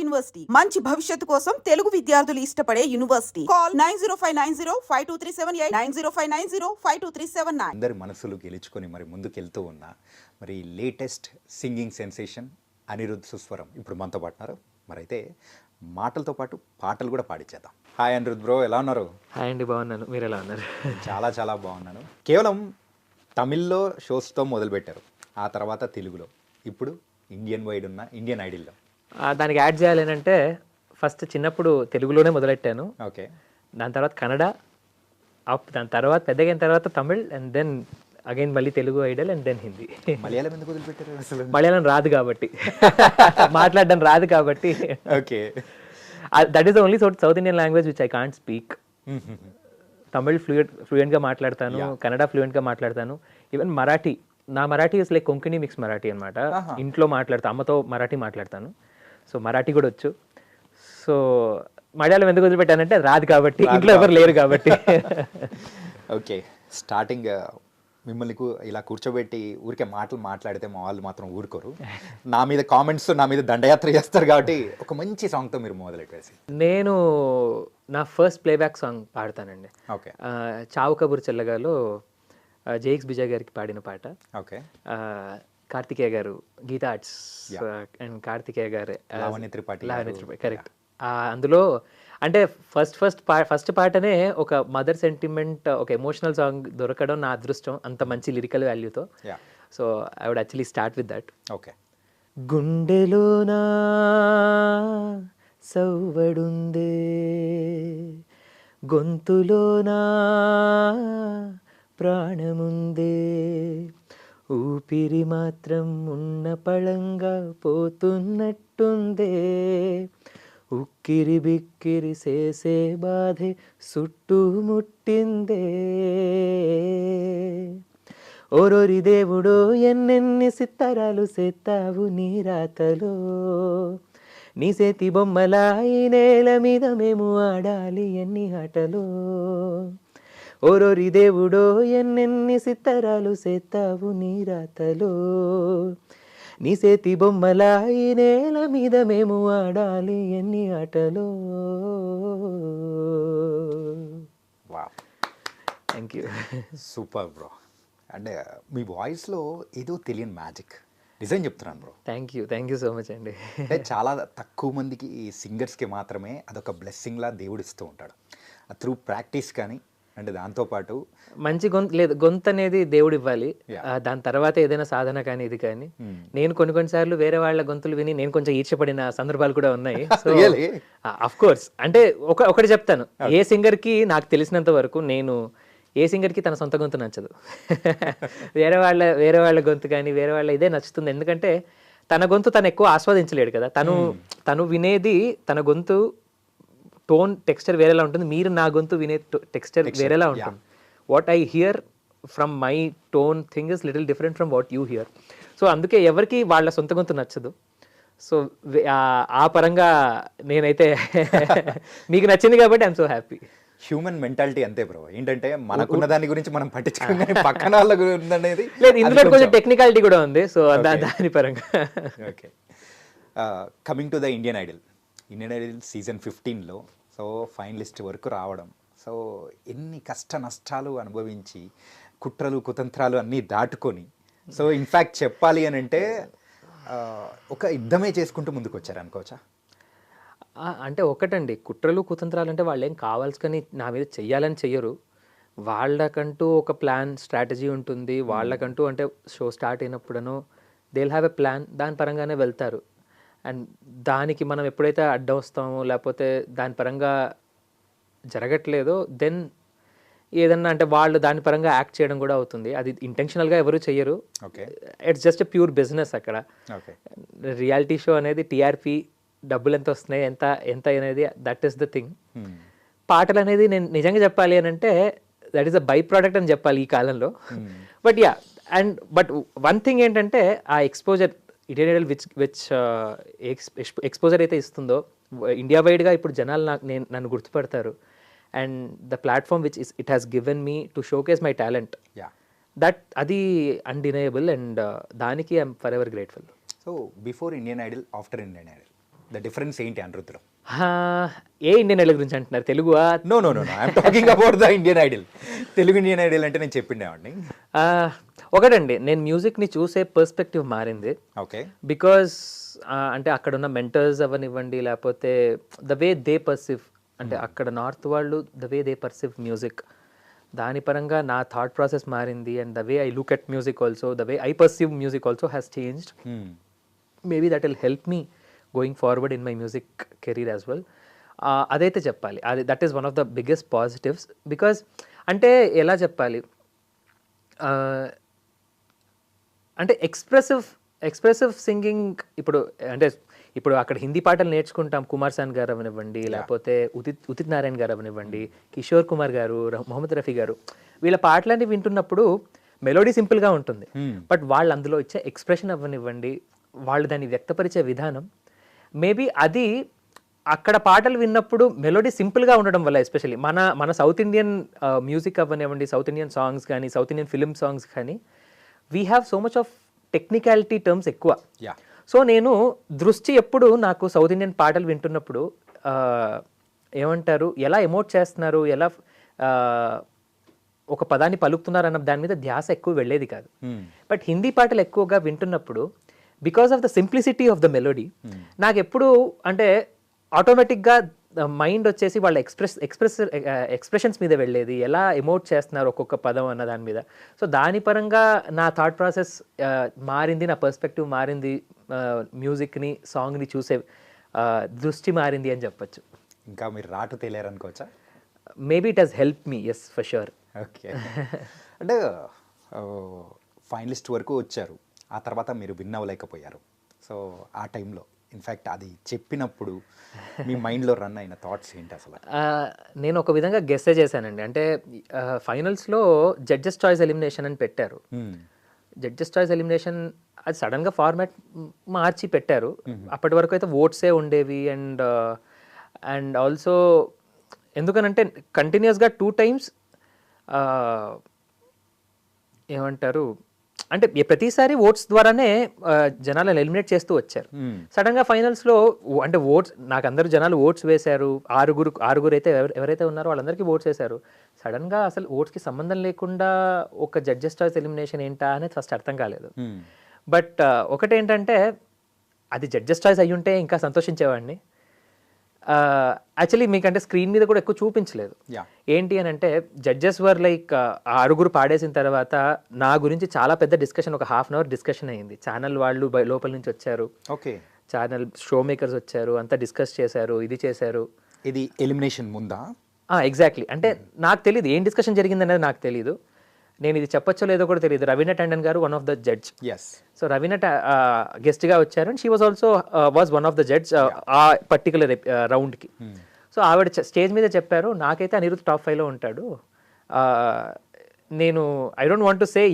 University మంచి భవిష్యత్తు కోసం తెలుగు విద్యార్థులు ఇష్టపడే యూనివర్సిటీ. కాల్ 9059052378 9059052379. అందరి మనసులు గెలుచుకొని మరి ముందుకెళ్తూ ఉన్న మరి latest singing sensation Anirudh Suswaram ఇప్పుడు మనతో పాటున్నారు. మరైతే మాటలతో పాటు పాటలు కూడా పాడించేద్దాం. హాయ్ అనిరుద్ బ్రో, ఎలా ఉన్నారు? హాయ్ అండి, బాగున్నాను. మీరు ఎలా ఉన్నారు? చాలా చాలా బాగున్నాను. కేవలం తమిళ్లో షోస్తో మొదలుపెట్టారు, ఆ తర్వాత తెలుగులో, ఇప్పుడు ఇండియన్ వైడ్ ఉన్న ఇండియన్ ఐడల్లో. దానికి యాడ్ చేయాలి అంటే ఫస్ట్ చిన్నప్పుడు తెలుగులోనే మొదలెట్టాను. ఓకే. దాని తర్వాత కన్నడ, దాని తర్వాత పెద్దగైన తర్వాత తమిళ్, అండ్ దెన్ అగైన్ మళ్ళీ Telugu Idol, and then Hindi. Malayalam ఎందుకు వదిలిపెట్టారు అసలు? మలయాళం రాదు కాబట్టి, మాట్లాడడం రాదు కాబట్టి. Okay. That is the only South Indian language which I can't speak. Tamil ఫ్లూయెంట్గా మాట్లాడతాను, కన్నడ ఫ్లూయెంట్గా మాట్లాడతాను, ఈవెన్ మరాఠీ. నా Marathi is like Konkani mix Marathi అనమాట. ఇంట్లో మాట్లాడతాను, అమ్మతో మరాఠీ మాట్లాడతాను, సో మరాఠీ కూడా వచ్చు. సో మలయాళం ఎందుకు వదిలిపెట్టానంటే రాదు కాబట్టి, ఇంట్లో ఎవరు లేరు కాబట్టి. ఓకే. స్టార్టింగ్ మిమ్మల్ని ఇలా కూర్చోబెట్టి ఊరికే మాటలు మాట్లాడితే మా వాళ్ళు మాత్రం ఊరుకోరు. నా మీద కామెంట్స్, నా మీద దండయాత్ర చేస్తారు కాబట్టి ఒక మంచి సాంగ్తో మీరు మొదలెట్టేసి. నేను నా ఫస్ట్ ప్లేబ్యాక్ సాంగ్ పాడతానండి. ఓకే. చావు కబుర్ చెల్లగాలో జేఎక్స్ బిజయ్ గారికి పాడిన పాట. ఓకే. కార్తికేయ గారు, గీతా ఆర్ట్స్ అండ్ కార్తికేయ గారు, లావణ్య త్రిపాఠి, కరెక్ట్. అందులో అంటే ఫస్ట్ పాటనే ఒక మదర్ సెంటిమెంట్, ఒక ఎమోషనల్ సాంగ్ దొరకడం నా అదృష్టం, అంత మంచి లిరికల్ వాల్యూతో. So I would actually start with that. Okay. గుండెలోనా సవ్వడుందే, గొంతులోనా ప్రాణముందే, ఊపిరి మాత్రం ఉన్న పళంగా పోతున్నట్టుందే, ఉక్కిరి బిక్కిరి చేసే బాధే చుట్టుముట్టిందే, ఓరోరి దేవుడో ఎన్నెన్ని సిత్తరాలు సేత్తావు నీ రాతలో, నీ చేతి బొమ్మలా ఈ నేల మీద మేము ఆడాలి ఎన్ని ఆటలో, ఓరోరి దేవుడో ఎన్నెన్ని సిత్తరాలు సేత్తావు నీ రాతలో, నీ చేతి బొమ్మలా ఈ నేల మీద మేము ఆడాలి ఎన్ని ఆటలో. Thank you. Super bro. అంటే మీ వాయిస్లో ఏదో తెలియని మ్యాజిక్, నిజం చెప్తున్నాను bro. Thank you so much అండి. అంటే చాలా తక్కువ మందికి, ఈ సింగర్స్కి మాత్రమే అదొక బ్లెస్సింగ్లా దేవుడు ఇస్తూ ఉంటాడు, త్రూ ప్రాక్టీస్. కానీ అంటే దాంతోపాటు మంచి గొంతు అనేది దేవుడు ఇవ్వాలి. దాని తర్వాత ఏదైనా సాధన కానీ ఇది కానీ. నేను కొన్నిసార్లు వేరే వాళ్ళ గొంతులు విని నేను కొంచెం ఈర్ష్యపడిన సందర్భాలు కూడా ఉన్నాయి. Of course. అంటే ఒకటి చెప్తాను, ఏ సింగర్కి నాకు తెలిసినంత వరకు నేను ఏ సింగర్కి తన సొంత గొంతు నచ్చదు. వేరే వాళ్ళ గొంతు కానీ వేరే వాళ్ళ ఇదే నచ్చుతుంది. ఎందుకంటే తన గొంతు తను ఎక్కువ ఆస్వాదించలేడు కదా. తను వినేది తన గొంతు టోన్ టెక్స్చర్ వేరేలా ఉంటుంది, మీరు నా గొంతు వినే టెక్స్చర్ వేరేలా ఉంటుంది. What I here from my tone thing is little different from what you here. So అందుకే ఎవరికి వాళ్ళ సొంత గొంతు నచ్చదు. సో ఆ పరంగా నేనైతే మీకు నచ్చింది కాబట్టి I'm so happy. Human mentality అంతే బ్రో. ఏంటంటే మనకున్న దాని గురించి మనం పట్టించుకోగానే పక్కన వాళ్ళ గురించి అనేది లేదు, ఇందులో కొంచెం టెక్నికాలిటీ కూడా ఉంది. సో దాని పరంగా. Okay. Coming to the Indian Idol season 15లో సో ఫైనలిస్ట్ వరకు రావడం, సో ఎన్ని కష్ట నష్టాలు అనుభవించి కుట్రలు కుతంత్రాలు అన్నీ దాటుకొని, సో ఇన్ఫ్యాక్ట్ చెప్పాలి అని అంటే ఒక యుద్ధమే చేసుకుంటూ ముందుకు వచ్చారు అనుకోవచ్చా? అంటే ఒకటండి, కుట్రలు కుతంత్రాలు అంటే వాళ్ళు ఏం కావాల్సుకొని నా మీద చెయ్యాలని చెయ్యరు. వాళ్ళకంటూ ఒక ప్లాన్, స్ట్రాటజీ ఉంటుంది. వాళ్ళకంటూ అంటే షో స్టార్ట్ అయినప్పుడనో they will have a plan, దాని పరంగానే వెళ్తారు. అండ్ దానికి మనం ఎప్పుడైతే అడ్డం వస్తామో లేకపోతే దాని పరంగా జరగట్లేదో దెన్ ఏదన్నా అంటే వాళ్ళు దాని పరంగా యాక్ట్ చేయడం కూడా అవుతుంది. అది ఇంటెన్షనల్గా ఎవరు చెయ్యరు. It's just a pure business. అక్కడ రియాలిటీ షో అనేది టీఆర్పీ, డబ్బులు ఎంత వస్తున్నాయి, ఎంత అనేది దట్ ఈస్ ద థింగ్. పాటలు అనేది నేను నిజంగా చెప్పాలి అని అంటే that is a by product అని చెప్పాలి ఈ కాలంలో. బట్ వన్ థింగ్ ఏంటంటే ఆ exposure, Indian Idol which exposure అయితే ఇస్తుందో ఇండియా వైడ్గా ఇప్పుడు జనాలు నన్ను గుర్తుపడతారు. And the platform which it has given me to showcase my talent, అది అన్డినయబుల్. అండ్ దానికి I'm forever grateful. So before Indian Idol, after Indian Idol the difference ఏంటి అనిరుద్ధ్లో? ఏ ఇండియన్ ఐడల్ గురించి అంటున్నారు? తెలుగువా? No I'm talking about the Indian Idol. Telugu Indian Idol అంటే నేను చెప్పిండేవాడిని. ఒకటండి, నేను మ్యూజిక్ని చూసే పర్స్పెక్టివ్ మారింది. ఓకే. బికాస్ అంటే అక్కడ ఉన్న మెంటర్స్ అవనివ్వండి, లేకపోతే ద వే దే పర్సీవ్, అంటే అక్కడ నార్త్ వాళ్ళు the way they perceive music, దాని పరంగా నా థాట్ ప్రాసెస్ మారింది. And the way I look at music also, the way I perceive music also has changed. Maybe that will help me going forward in my music career as well. అదైతే చెప్పాలి, అది that is one of the biggest positives. Because అంటే ఎలా చెప్పాలి, అంటే expressive singing ఇప్పుడు అక్కడ హిందీ పాటలు నేర్చుకుంటాం, కుమార్ సాన్ గారు అవనివ్వండి, లేకపోతే ఉదిత్ నారాయణ గారు అవనివ్వండి, కిషోర్ కుమార్ గారు, మొహమ్మద్ రఫీ గారు, వీళ్ళ పాటలన్నీ వింటున్నప్పుడు మెలోడీ సింపుల్గా ఉంటుంది. బట్ వాళ్ళు అందులో ఇచ్చే ఎక్స్ప్రెషన్ అవ్వనివ్వండి, వాళ్ళు దాన్ని వ్యక్తపరిచే విధానం, మేబీ అది అక్కడ పాటలు విన్నప్పుడు మెలోడీ సింపుల్గా ఉండడం వల్ల, ఎస్పెషల్లీ మన సౌత్ ఇండియన్ మ్యూజిక్ అవ్వనివ్వండి, సౌత్ ఇండియన్ సాంగ్స్ కానీ, సౌత్ ఇండియన్ ఫిల్మ్ సాంగ్స్ కానీ, we have so much of technicality terms ఎక్కువ. సో నేను దృష్టి ఎప్పుడు నాకు సౌత్ ఇండియన్ పాటలు వింటున్నప్పుడు ఏమంటారు, ఎలా ఎమోట్ చేస్తున్నారు, ఎలా ఒక పదాన్ని పలుకుతున్నారు అన్న దాని మీద ధ్యాస ఎక్కువ వెళ్ళేది కాదు. బట్ హిందీ పాటలు ఎక్కువగా వింటున్నప్పుడు, because of the simplicity of the melody, నాకు ఎప్పుడు అంటే ఆటోమేటిక్గా మైండ్ వచ్చేసి వాళ్ళ ఎక్స్ప్రెషన్స్ మీద వెళ్ళేది, ఎలా ఎమోట్ చేస్తున్నారు ఒక్కొక్క పదం అన్న దాని మీద. సో దాని పరంగా నా థాట్ ప్రాసెస్ మారింది, నా పర్స్పెక్టివ్ మారింది, మ్యూజిక్ని, సాంగ్ని చూసే దృష్టి మారింది అని చెప్పచ్చు. ఇంకా మీరు రాటు తేలేరనుకోవచ్చా? Maybe it has help me, yes for sure. Okay. అంటే ఫైనలిస్ట్ వరకు వచ్చారు, ఆ తర్వాత మీరు విన్ అవ్వలేకపోయారు. సో ఆ టైంలో ఇన్ఫ్యాక్ట్ అది చెప్పినప్పుడు మీ మైండ్లో రన్ అయిన థాట్స్ ఏంటి అసలు? నేను ఒక విధంగా గెస్సే చేశానండి. అంటే ఫైనల్స్లో జడ్జెస్ చాయిస్ ఎలిమినేషన్ అని పెట్టారు. జడ్జెస్ చాయిస్ ఎలిమినేషన్ అది సడన్గా ఫార్మాట్ మార్చి పెట్టారు. అప్పటి వరకు అయితే ఓట్సే ఉండేవి. అండ్ ఆల్సో ఎందుకనంటే కంటిన్యూస్గా 2 times ఏమంటారు అంటే ప్రతిసారి ఓట్స్ ద్వారానే జనాలను ఎలిమినేట్ చేస్తూ వచ్చారు. సడన్గా ఫైనల్స్లో అంటే ఓట్స్ నాకు అందరూ జనాలు ఓట్స్ వేశారు, ఆరుగురు అయితే ఎవరైతే ఉన్నారో వాళ్ళందరికీ ఓట్స్ వేశారు. సడన్గా అసలు ఓట్స్కి సంబంధం లేకుండా ఒక జడ్జెస్ చాయిస్ ఎలిమినేషన్ ఏంటా అనేది ఫస్ట్ అర్థం కాలేదు. బట్ ఒకటేంటంటే అది జడ్జెస్ చాయిస్ అయ్యుంటే ఇంకా సంతోషించేవాడిని. యాక్చువల్లీ మీకంటే స్క్రీన్ మీద కూడా ఎక్కువ చూపించలేదు. ఏంటి అని అంటే జడ్జెస్ వర్ లైక్ ఆరుగురు పాడేసిన తర్వాత నా గురించి చాలా పెద్ద డిస్కషన్, ఒక 1/2 hour డిస్కషన్ అయింది. ఛానల్ వాళ్ళు లోపల నుంచి వచ్చారు, ఛానల్ షో మేకర్స్ వచ్చారు, అంతా డిస్కస్ చేశారు, ఇది చేశారు. ఇది ఎలిమినేషన్ ముందా? ఎగ్జాక్ట్లీ. అంటే నాకు తెలియదు ఏం డిస్కషన్ జరిగింది అనేది, నాకు తెలియదు. నేను ఇది చెప్పొచ్చో లేదో కూడా తెలియదు. రవీనా టండన్ గారు one of the judge. So Raveena గెస్ట్గా వచ్చారు and she was also was one of the judge ఆ పర్టికులర్ రౌండ్కి. సో ఆవిడ స్టేజ్ మీద చెప్పారు, నాకైతే అనిరుద్ధ్ టాప్ 5లో ఉంటాడు. నేను I don't want to say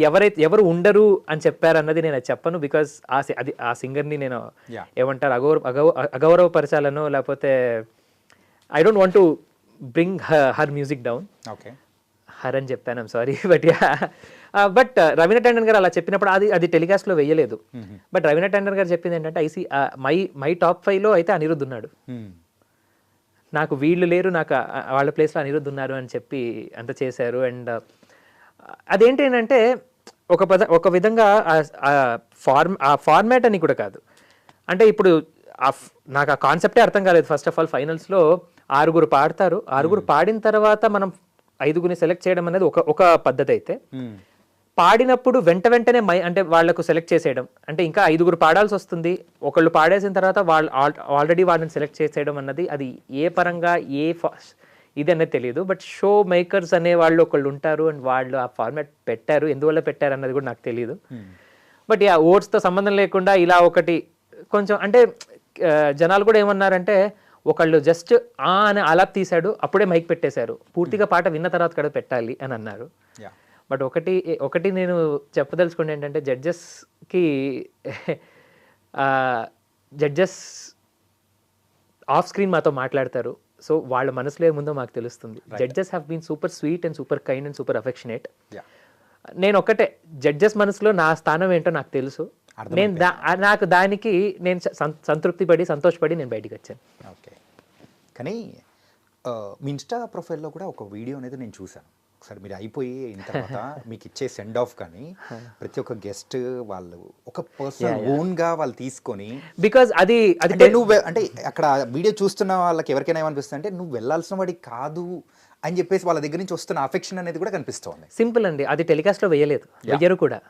ఎవరు ఉండరు అని చెప్పారు అన్నది నేను చెప్పను. బికాస్ ఆ సింగర్ని నేను ఏమంటారు అగౌరవపరచాలను, లేకపోతే I don't want to bring her music down. Her అని చెప్పాను, I'm sorry. But Raveena Tandon గారు అలా చెప్పినప్పుడు అది టెలికాస్ట్లో వేయలేదు. బట్ రవీనా టండన్ గారు చెప్పింది ఏంటంటే మై టాప్ 5లో అయితే అనిరుద్ధ్ ఉన్నాడు, నాకు వీళ్ళు లేరు, నాకు వాళ్ళ ప్లేస్లో అనిరుద్ధ్ ఉన్నారు అని చెప్పి అంత చేశారు. అండ్ అదేంటంటే ఒక విధంగా ఆ ఫార్మాట్ అని కూడా కాదు. అంటే ఇప్పుడు నాకు ఆ కాన్సెప్టే అర్థం కాలేదు. ఫస్ట్ ఆఫ్ ఆల్ ఫైనల్స్లో 6 పాడతారు, 6 పాడిన తర్వాత మనం 5 సెలెక్ట్ చేయడం అనేది ఒక పద్ధతి అయితే, పాడినప్పుడు వెంటనే అంటే వాళ్లకు సెలెక్ట్ చేసేయడం అంటే ఇంకా 5 పాడాల్సి వస్తుంది. ఒకళ్ళు పాడేసిన తర్వాత వాళ్ళు ఆల్రెడీ వాళ్ళని సెలెక్ట్ చేసేయడం అన్నది అది ఏ పరంగా ఇది అనేది తెలియదు. బట్ షో మేకర్స్ అనే వాళ్ళు ఒకళ్ళు ఉంటారు అండ్ వాళ్ళు ఆ ఫార్మాట్ పెట్టారు, ఎందువల్ల పెట్టారు అన్నది కూడా నాకు తెలియదు. బట్ ఓట్స్తో సంబంధం లేకుండా ఇలా ఒకటి కొంచెం అంటే జనాలు కూడా ఏమన్నారంటే ఒకళ్ళు జస్ట్ అని ఆలాప్ తీశాడు, అప్పుడే మైక్ పెట్టేశారు, పూర్తిగా పాట విన్న తర్వాత కూడా పెట్టాలి అని అన్నారు. బట్ ఒకటి నేను చెప్పదలుచుకుంటే ఏంటంటే జడ్జెస్ ఆఫ్ స్క్రీన్ మాతో మాట్లాడతారు. సో వాళ్ళ మనసులో ఏముందో మాకు తెలుస్తుంది. Judges have been super sweet and super kind and super affectionate. నేను జడ్జెస్ మనసులో నా స్థానం ఏంటో నాకు తెలుసు. నాకు దానికి నేను సంతృప్తి పడి సంతోషపడి నేను బయటికి వచ్చాను. ఓకే. కానీ మీ ఇన్స్టా ప్రొఫైల్లో కూడా ఒక వీడియో అనేది నేను చూశాను. ఒకసారి మీరు అయిపోయి అయిన తర్వాత మీకు ఇచ్చే సెండ్ ఆఫ్ కానీ ప్రతి ఒక్క గెస్ట్ వాళ్ళు ఒక పర్సనల్ ఓన్గా వాళ్ళు తీసుకొని, బికాజ్ అది అంటే నువ్వు అంటే అక్కడ వీడియో చూస్తున్న వాళ్ళకి ఎవరికైనా ఏమనిపిస్తుంది అంటే నువ్వు వెళ్ళాల్సిన వాడి కాదు అని చెప్పేసి వాళ్ళ దగ్గర నుంచి వస్తున్న అఫెక్షన్ అనేది కూడా కనిపిస్తుంది. సింపుల్ అండి, అది టెలికాస్ట్లో వెయ్యరు కూడా.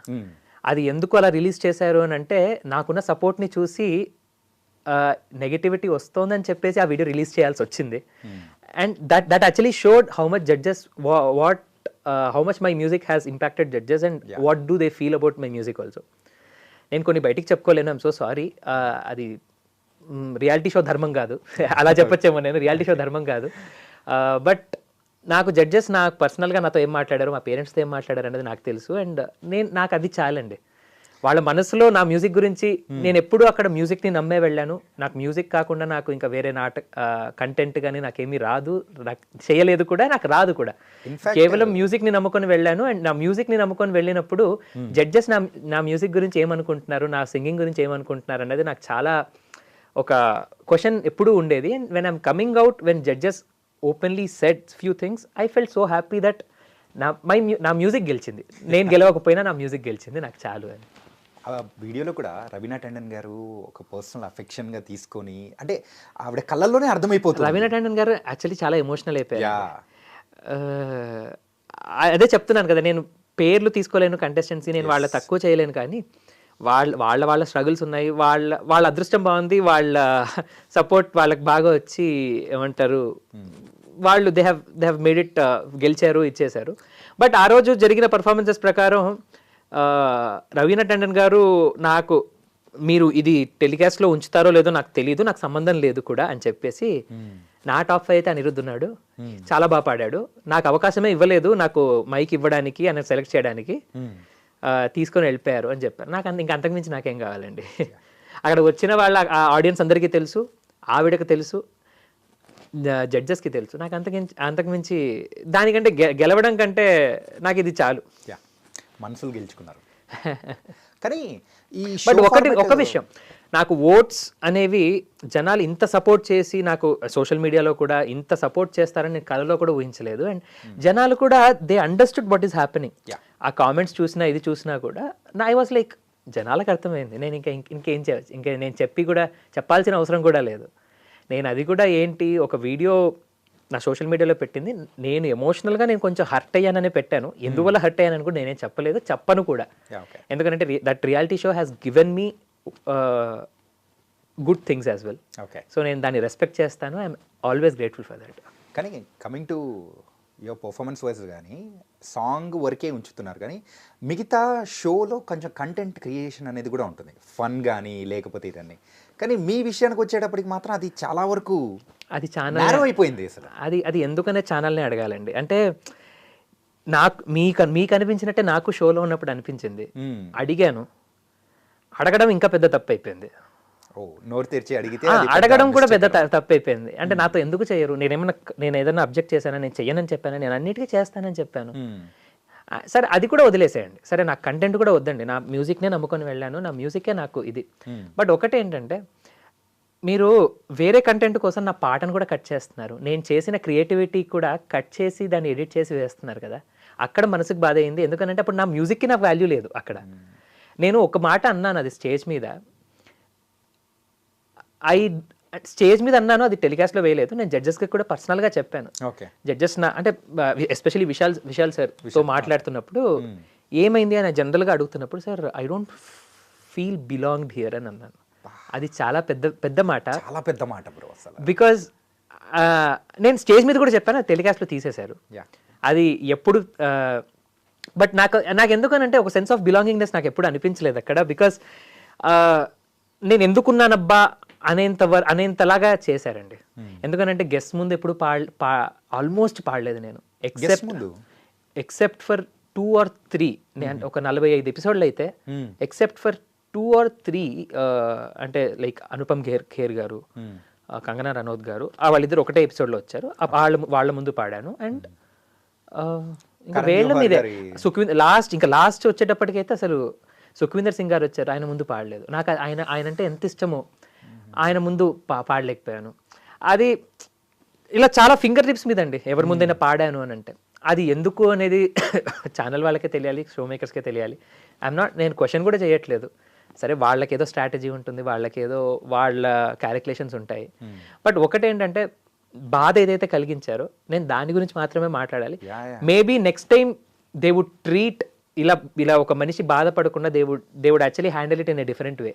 అది ఎందుకు అలా రిలీజ్ చేశారు అని అంటే నాకున్న సపోర్ట్ని చూసి నెగటివిటీ వస్తోందని చెప్పేసి ఆ వీడియో రిలీజ్ చేయాల్సి వచ్చింది. And that actually showed how much judges how much my music has impacted judges and what do they feel about my music also. నేను కొన్ని బయటికి చెప్పుకోలేను, ఐమ్ సో సారీ. అది రియాలిటీ షో ధర్మం కాదు, అలా చెప్పొచ్చేమో నేను, రియాలిటీ షో ధర్మం కాదు. బట్ నాకు జడ్జెస్ నాకు పర్సనల్గా నాతో ఏం మాట్లాడారు, మా పేరెంట్స్తో ఏం మాట్లాడారు అనేది నాకు తెలుసు. అండ్ నాకు అది చాలండి. వాళ్ళ మనసులో నా మ్యూజిక్ గురించి నేను ఎప్పుడూ అక్కడ మ్యూజిక్ని నమ్మే వెళ్ళాను. నాకు మ్యూజిక్ కాకుండా నాకు ఇంకా వేరే కంటెంట్ కానీ నాకేమీ రాదు, చేయలేదు కూడా, నాకు రాదు కూడా. కేవలం మ్యూజిక్ని నమ్ముకొని వెళ్ళాను. అండ్ నా మ్యూజిక్ని నమ్ముకొని వెళ్ళినప్పుడు జడ్జెస్ నా మ్యూజిక్ గురించి ఏమనుకుంటున్నారు, నా సింగింగ్ గురించి ఏమనుకుంటున్నారు అనేది నాకు చాలా ఒక క్వశ్చన్ ఎప్పుడూ ఉండేది. And when I'm coming out, when judges openly said few things, I felt so happy that నా మ్యూజిక్ గెలిచింది. నేను గెలవకపోయినా నా మ్యూజిక్ గెలిచింది, నాకు చాలు అని. ఆ వీడియోలో కూడా రవీనా టండన్ గారు ఒక పర్సనల్ అఫెక్షన్గా తీసుకొని, అంటే ఆవిడ కళ్ళల్లోనే అర్థమైపోతుంది. రవీనా టండన్ గారు యాక్చువల్లీ చాలా ఎమోషనల్ అయిపోయారు. అదే చెప్తున్నాను కదా, నేను పేర్లు తీసుకోలేను కంటెస్టెంట్స్, నేను వాళ్ళ తక్కువ చేయలేను, కానీ వాళ్ళ స్ట్రగుల్స్ ఉన్నాయి. వాళ్ళ అదృష్టం బాగుంది, వాళ్ళ సపోర్ట్ వాళ్ళకి బాగా వచ్చి ఏమంటారు, వాళ్ళు దే హ్యావ్ మేడ్ ఇట్, గెలిచారు, ఇచ్చేశారు. బట్ ఆ రోజు జరిగిన పర్ఫార్మెన్సెస్ ప్రకారం రవీనా టండన్ గారు నాకు, మీరు ఇది టెలికాస్ట్లో ఉంచుతారో లేదో నాకు తెలియదు, నాకు సంబంధం లేదు కూడా అని చెప్పేసి, నా టాప్ 5 అయితే అనిరుద్ధ్ ఉన్నాడు, చాలా బాగా పాడాడు, నాకు అవకాశమే ఇవ్వలేదు నాకు మైక్ ఇవ్వడానికి అని సెలెక్ట్ చేయడానికి, తీసుకొని వెళ్ళిపోయారు అని చెప్పారు. నాకు ఇంకా అంతకుమించి నాకేం కావాలండి. అక్కడ వచ్చిన వాళ్ళ ఆడియన్స్ అందరికీ తెలుసు, ఆవిడకి తెలుసు, జడ్జెస్కి తెలుసు. నాకు అంతకుమించి దానికంటే గెలవడం కంటే నాకు ఇది చాలు. మనసులు గెలుచుకున్నారు. కానీ ఈ బట్ ఒక విషయం, నాకు ఓట్స్ అనేవి జనాలు ఇంత సపోర్ట్ చేసి, నాకు సోషల్ మీడియాలో కూడా ఇంత సపోర్ట్ చేస్తారని నేను కళలో కూడా ఊహించలేదు. అండ్ జనాలు కూడా they understood what is happening. ఆ కామెంట్స్ చూసినా ఇది చూసినా కూడా ఐ వాస్ లైక్, జనాలకు అర్థమైంది, నేను ఇంకా నేను చెప్పాల్సిన అవసరం కూడా లేదు. నేను అది కూడా ఏంటి, ఒక వీడియో నా సోషల్ మీడియాలో పెట్టింది, నేను ఎమోషనల్గా నేను కొంచెం హర్ట్ అయ్యానని పెట్టాను. ఎందువల్ల హర్ట్ అయ్యానని కూడా నేనేం చెప్పలేదు, చెప్పను కూడా. ఎందుకంటే that reality show has given me good things as well. So నేను దాన్ని రెస్పెక్ట్ చేస్తాను. I'm always grateful for that. కానీ coming to your performance wise కానీ సాంగ్ వరకే ఉంచుతున్నారు, కానీ మిగతా షోలో కొంచెం కంటెంట్ క్రియేషన్ అనేది కూడా ఉంటుంది, ఫన్ కానీ లేకపోతే ఇదన్నీ. కానీ మీ విషయానికి వచ్చేటప్పటికి మాత్రం అది చాలా వరకు అది ఛానల్ అయిపోయింది. అసలు అది ఎందుకనే ఛానల్ని అడగాలండి. అంటే మీకు అనిపించినట్టే నాకు షోలో ఉన్నప్పుడు అనిపించింది, అడిగాను, అడగడం ఇంకా పెద్ద తప్పు అయిపోయింది. నోరు తెరిచి అడిగితే అడగడం కూడా పెద్ద తప్పు అయిపోయింది. అంటే నాతో ఎందుకు చేయరు, నేను ఏదైనా అబ్జెక్ట్ చేశానా, నేను చెయ్యనని చెప్పాను, నేను అన్నిటికీ చేస్తానని చెప్పాను. సరే అది కూడా వదిలేసేయండి, సరే నాకు కంటెంట్ కూడా వద్దండి, నా మ్యూజిక్నే నమ్ముకొని వెళ్ళాను, నా మ్యూజికే నాకు ఇది. బట్ ఒకటేంటంటే, మీరు వేరే కంటెంట్ కోసం నా పాటను కూడా కట్ చేస్తున్నారు, నేను చేసిన క్రియేటివిటీ కూడా కట్ చేసి దాన్ని ఎడిట్ చేసి వేస్తున్నారు కదా, అక్కడ మనసుకు బాధ అయింది. ఎందుకంటే అప్పుడు నా మ్యూజిక్కి నాకు వాల్యూ లేదు. అక్కడ నేను ఒక మాట అన్నాను, అది స్టేజ్ మీద అన్నాను, అది టెలికాస్ట్లో వేయలేదు. నేను జడ్జెస్కి కూడా పర్సనల్గా చెప్పాను. జడ్జెస్ అంటే ఎస్పెషల్లీ విశాల్ సార్తో మాట్లాడుతున్నప్పుడు ఏమైంది అని జనరల్గా అడుగుతున్నప్పుడు, sir I don't feel belonged here అని అన్నాను. అది చాలా పెద్ద మాట, చాలా పెద్ద మాట బ్రో అసలు. బికాజ్ నేను స్టేజ్ మీద కూడా చెప్పాను, టెలికాస్ట్లో తీసేశారు. అది ఎప్పుడు బట్ నాకు ఎందుకనంటే ఒక సెన్స్ ఆఫ్ బిలాంగింగ్నెస్ నాకు ఎప్పుడు అనిపించలేదు అక్కడ. బికాజ్ నేను ఎందుకున్నానబ్బా అనేంతలాగా చేశారండి. ఎందుకనంటే గెస్ట్ ముందు ఎప్పుడు ఆల్మోస్ట్ పాడలేదు నేను, ఎక్సెప్ట్ ఫర్ 2 or 3. నేను ఒక 45 ఎపిసోడ్లు అయితే ఎక్సెప్ట్ ఫర్ 2 or 3 అంటే లైక్ అనుపమ్ ఖేర్ గారు, కంగనా రనౌత్ గారు, వాళ్ళిద్దరు ఒకటే ఎపిసోడ్లో వచ్చారు, వాళ్ళ ముందు పాడాను. అండ్ ఇంకా వేళ్ళ మీదే లాస్ట్ వచ్చేటప్పటికైతే అసలు సుఖ్వీందర్ సింగ్ గారు వచ్చారు, ఆయన ముందు పాడలేదు. నాకు ఆయన అంటే ఎంత ఇష్టమో ఆయన ముందు పాడలేకపోయాను. అది ఇలా చాలా ఫింగర్ టిప్స్ మీద అండి ఎవరి ముందైనా పాడాను అని అంటే. అది ఎందుకు అనేది ఛానల్ వాళ్ళకే తెలియాలి, షో మేకర్స్కే తెలియాలి. నేను క్వశ్చన్ కూడా చేయట్లేదు. సరే వాళ్ళకేదో స్ట్రాటజీ ఉంటుంది, వాళ్ళకేదో వాళ్ళ క్యాలిక్యులేషన్స్ ఉంటాయి. బట్ ఒకటేంటంటే బాధ ఏదైతే కలిగించారో నేను దాని గురించి మాత్రమే మాట్లాడాలి. Maybe next time they would treat ఇలా ఒక మనిషి బాధపడకుండా they would actually handle it in a different way.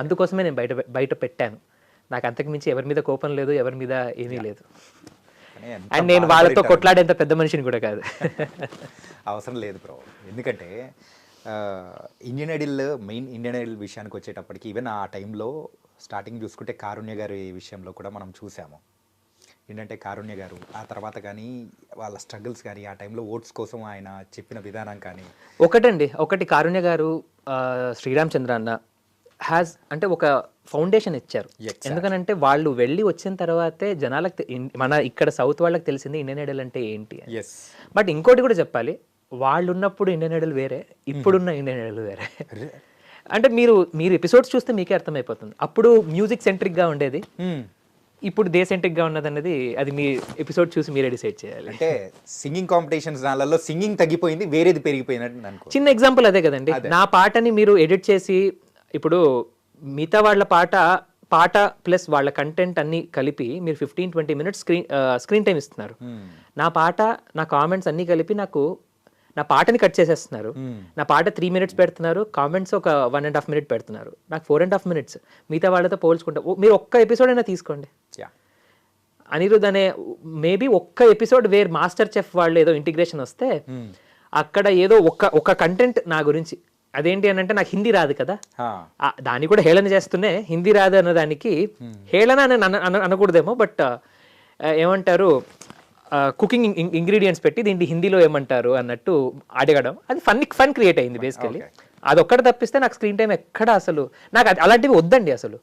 అందుకోసమే నేను బయట పెట్టాను. నాకు అంతకు మించి ఎవరి మీద కోపం లేదు, ఎవరి మీద ఏమీ లేదు. అండ్ నేను వాళ్ళతో కొట్లాడేంత పెద్ద మనిషిని కూడా కాదు. అవసరం లేదు బ్రో. ఎందుకంటే ఇండియన్ ఐడల్ విషయానికి వచ్చేటప్పటికి ఈవెన్ ఆ టైంలో స్టార్టింగ్ చూసుకుంటే కారుణ్య గారి విషయంలో కూడా మనం చూసాము. ఏంటంటే కారుణ్య గారు ఆ తర్వాత కానీ వాళ్ళ స్ట్రగుల్స్ కానీ ఆ టైంలో ఓట్స్ కోసం ఆయన చెప్పిన విధానం కానీ ఒకటి కారుణ్య గారు శ్రీరామ్ చంద్ర అన్న అంటే ఒక ఫౌండేషన్ ఇచ్చారు. ఎందుకనంటే వాళ్ళు వెళ్ళి వచ్చిన తర్వాతే జనాలకు మన ఇక్కడ సౌత్ వాళ్ళకి తెలిసింది ఇండియన్ ఐడల్ అంటే ఏంటి. బట్ ఇంకోటి కూడా చెప్పాలి, వాళ్ళు ఉన్నప్పుడు ఇండియన్ ఐడల్ వేరే, ఇప్పుడున్న ఇండియన్ ఐడల్ వేరే. అంటే మీరు ఎపిసోడ్స్ చూస్తే మీకే అర్థమైపోతుంది. అప్పుడు మ్యూజిక్ సెంట్రిక్గా ఉండేది, ఇప్పుడు డే సెంట్రిక్గా ఉన్నది అన్నది అది మీ ఎపిసోడ్ చూసి మీరే డిసైడ్ చేయాలి. అంటే సింగింగ్ కాంపిటీషన్స్ దానిలో సింగింగ్ తగ్గిపోయింది, వేరేది పెరిగిపోయినట్టు అనుకో. చిన్న ఎగ్జాంపుల్ అదే కదండి. నా పాటని మీరు ఎడిట్ చేసి ఇప్పుడు మిగతా వాళ్ళ పాట ప్లస్ వాళ్ళ కంటెంట్ అన్ని కలిపి మీరు 15-20 మినిట్స్ స్క్రీన్ టైం ఇస్తున్నారు. నా పాట నా కామెంట్స్ అన్ని కలిపి నా పాటని కట్ చేసేస్తున్నారు. నా పాట 3 మినిట్స్ పెడుతున్నారు, కామెంట్స్ ఒక 1.5 మినిట్ పెడుతున్నారు. నాకు 4.5 మినిట్స్. మిగతా వాళ్ళతో పోల్చుకుంటే మీరు ఒక్క ఎపిసోడ్ అయినా తీసుకోండి. అనిరుద్ అనే మేబీ ఒక్క ఎపిసోడ్ వేర్ మాస్టర్ చెఫ్ వాళ్ళు ఏదో ఇంటిగ్రేషన్ వస్తే అక్కడ ఏదో ఒక కంటెంట్ నా గురించి, అదేంటి అని అంటే నాకు హిందీ రాదు కదా, దాన్ని కూడా హేళన చేస్తూనే హిందీ రాదు అన్నదానికి హేళన అని అనకూడదేమో, బట్ ఏమంటారు కుకింగ్ ఇంగ్రీడియంట్స్ పెట్టి దీంట్లో హిందీలో ఏమంటారు అన్నట్టు అడగడం, అది ఫన్ క్రియేట్ అయింది బేసికలీ. అదొక్కటి తప్పిస్తే నాకు స్క్రీన్ టైం ఎక్కడ అసలు నాకు అలాంటివి వద్దండి. అసలు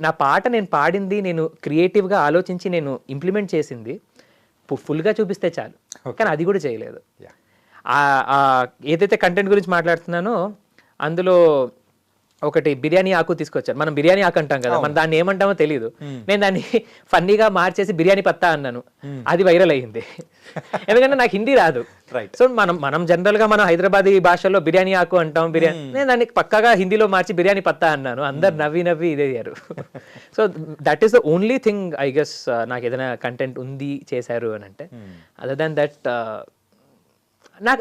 నా పాట నేను పాడింది, నేను క్రియేటివ్గా ఆలోచించి నేను ఇంప్లిమెంట్ చేసింది ఫుల్గా చూపిస్తే చాలు, కానీ అది కూడా చేయలేదు. ఏదైతే కంటెంట్ గురించి మాట్లాడుతున్నానో అందులో ఒకటి బిర్యానీ ఆకు తీసుకొచ్చారు. మనం బిర్యానీ ఆకు అంటాం కదా, మనం దాన్ని ఏమంటామో తెలియదు. నేను దాన్ని ఫన్నీగా మార్చేసి బిర్యానీ పత్తా అన్నాను, అది వైరల్ అయ్యింది. ఎందుకంటే నాకు హిందీ రాదు. సో మనం జనరల్ గా మనం హైదరాబాదీ భాషలో బిర్యానీ ఆకు అంటాం, నేను దాన్ని పక్కాగా హిందీలో మార్చి బిర్యానీ పత్తా అన్నాను. అందరు నవ్వి ఇదే అయ్యారు. So that is the only thing I guess నాకు ఏదైనా కంటెంట్ ఉంది చేశారు అని అంటే. అదర్ దాన్ దట్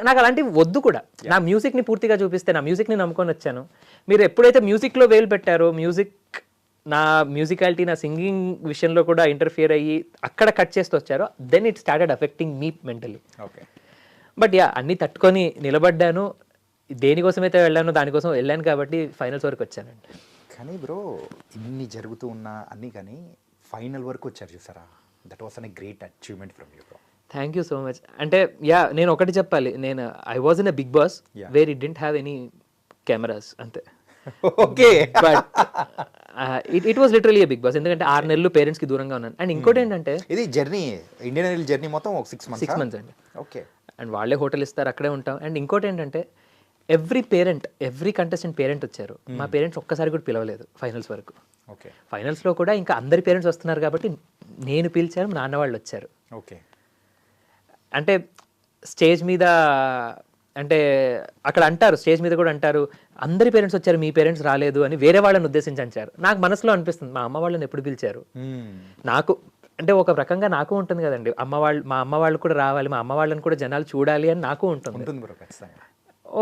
నాకు అలాంటివి వద్దు కూడా. నా మ్యూజిక్ని పూర్తిగా చూపిస్తే, నా మ్యూజిక్ని నమ్ముకొని వచ్చాను. మీరు ఎప్పుడైతే మ్యూజిక్లో వేలు పెట్టారో, నా మ్యూజికాలిటీ నా సింగింగ్ విషయంలో కూడా ఇంటర్ఫియర్ అయ్యి అక్కడ కట్ చేస్తూ వచ్చారో, then it started affecting me mentally. But అన్నీ తట్టుకొని నిలబడ్డాను. దేనికోసమైతే వెళ్ళానో దానికోసం వెళ్ళాను కాబట్టి ఫైనల్స్ వరకు వచ్చానండి. కానీ బ్రో ఇన్ని జరుగుతూ ఉన్నా అన్నీ కానీ ఫైనల్ వరకు వచ్చారు చూసారా, that was an great achievement from you bro. Thank you so much. అంటే నేను ఒకటి చెప్పాలి, I was in a Bigg Boss where it didn't have any cameras అంతే. Okay, but it was literally Bigg Boss. ఎందుకంటే 6 నెలలు parents కి దూరంగా ఉన్నాను. అండ్ ఇంకోటి ఏంటంటే ఇది ఇండియన్ ఐడల్ జర్నీ మొత్తం ఒక 6 మంత్స్ అండి. ఓకే. అండ్ వాళ్ళే హోటల్ ఇస్తారు, అక్కడే ఉంటాం. అండ్ ఇంకోటి ఏంటంటే ఎవ్రీ కంటెస్టెంట్ పేరెంట్ వచ్చారు. మా పేరెంట్స్ ఒక్కసారి కూడా పిలవలేదు ఫైనల్స్ వరకు. ఓకే. ఫైనల్స్లో కూడా ఇంకా అందరి పేరెంట్స్ వస్తున్నారు కాబట్టి నేను పిలిచాను, నాన్న వాళ్ళు వచ్చారు. ఓకే. అంటే స్టేజ్ మీద అంటే అక్కడ అంటారు, స్టేజ్ మీద కూడా అంటారు, అందరి పేరెంట్స్ వచ్చారు మీ పేరెంట్స్ రాలేదు అని వేరే వాళ్ళని ఉద్దేశించి అంటారు. నాకు మనసులో అనిపిస్తుంది, మా అమ్మ వాళ్ళని ఎప్పుడు పిలిచారు. నాకు అంటే ఒక రకంగా నాకు ఉంటుంది కదండి, మా అమ్మ వాళ్ళు కూడా రావాలి, మా అమ్మ వాళ్ళని కూడా జనాలు చూడాలి అని నాకు ఉంటుంది.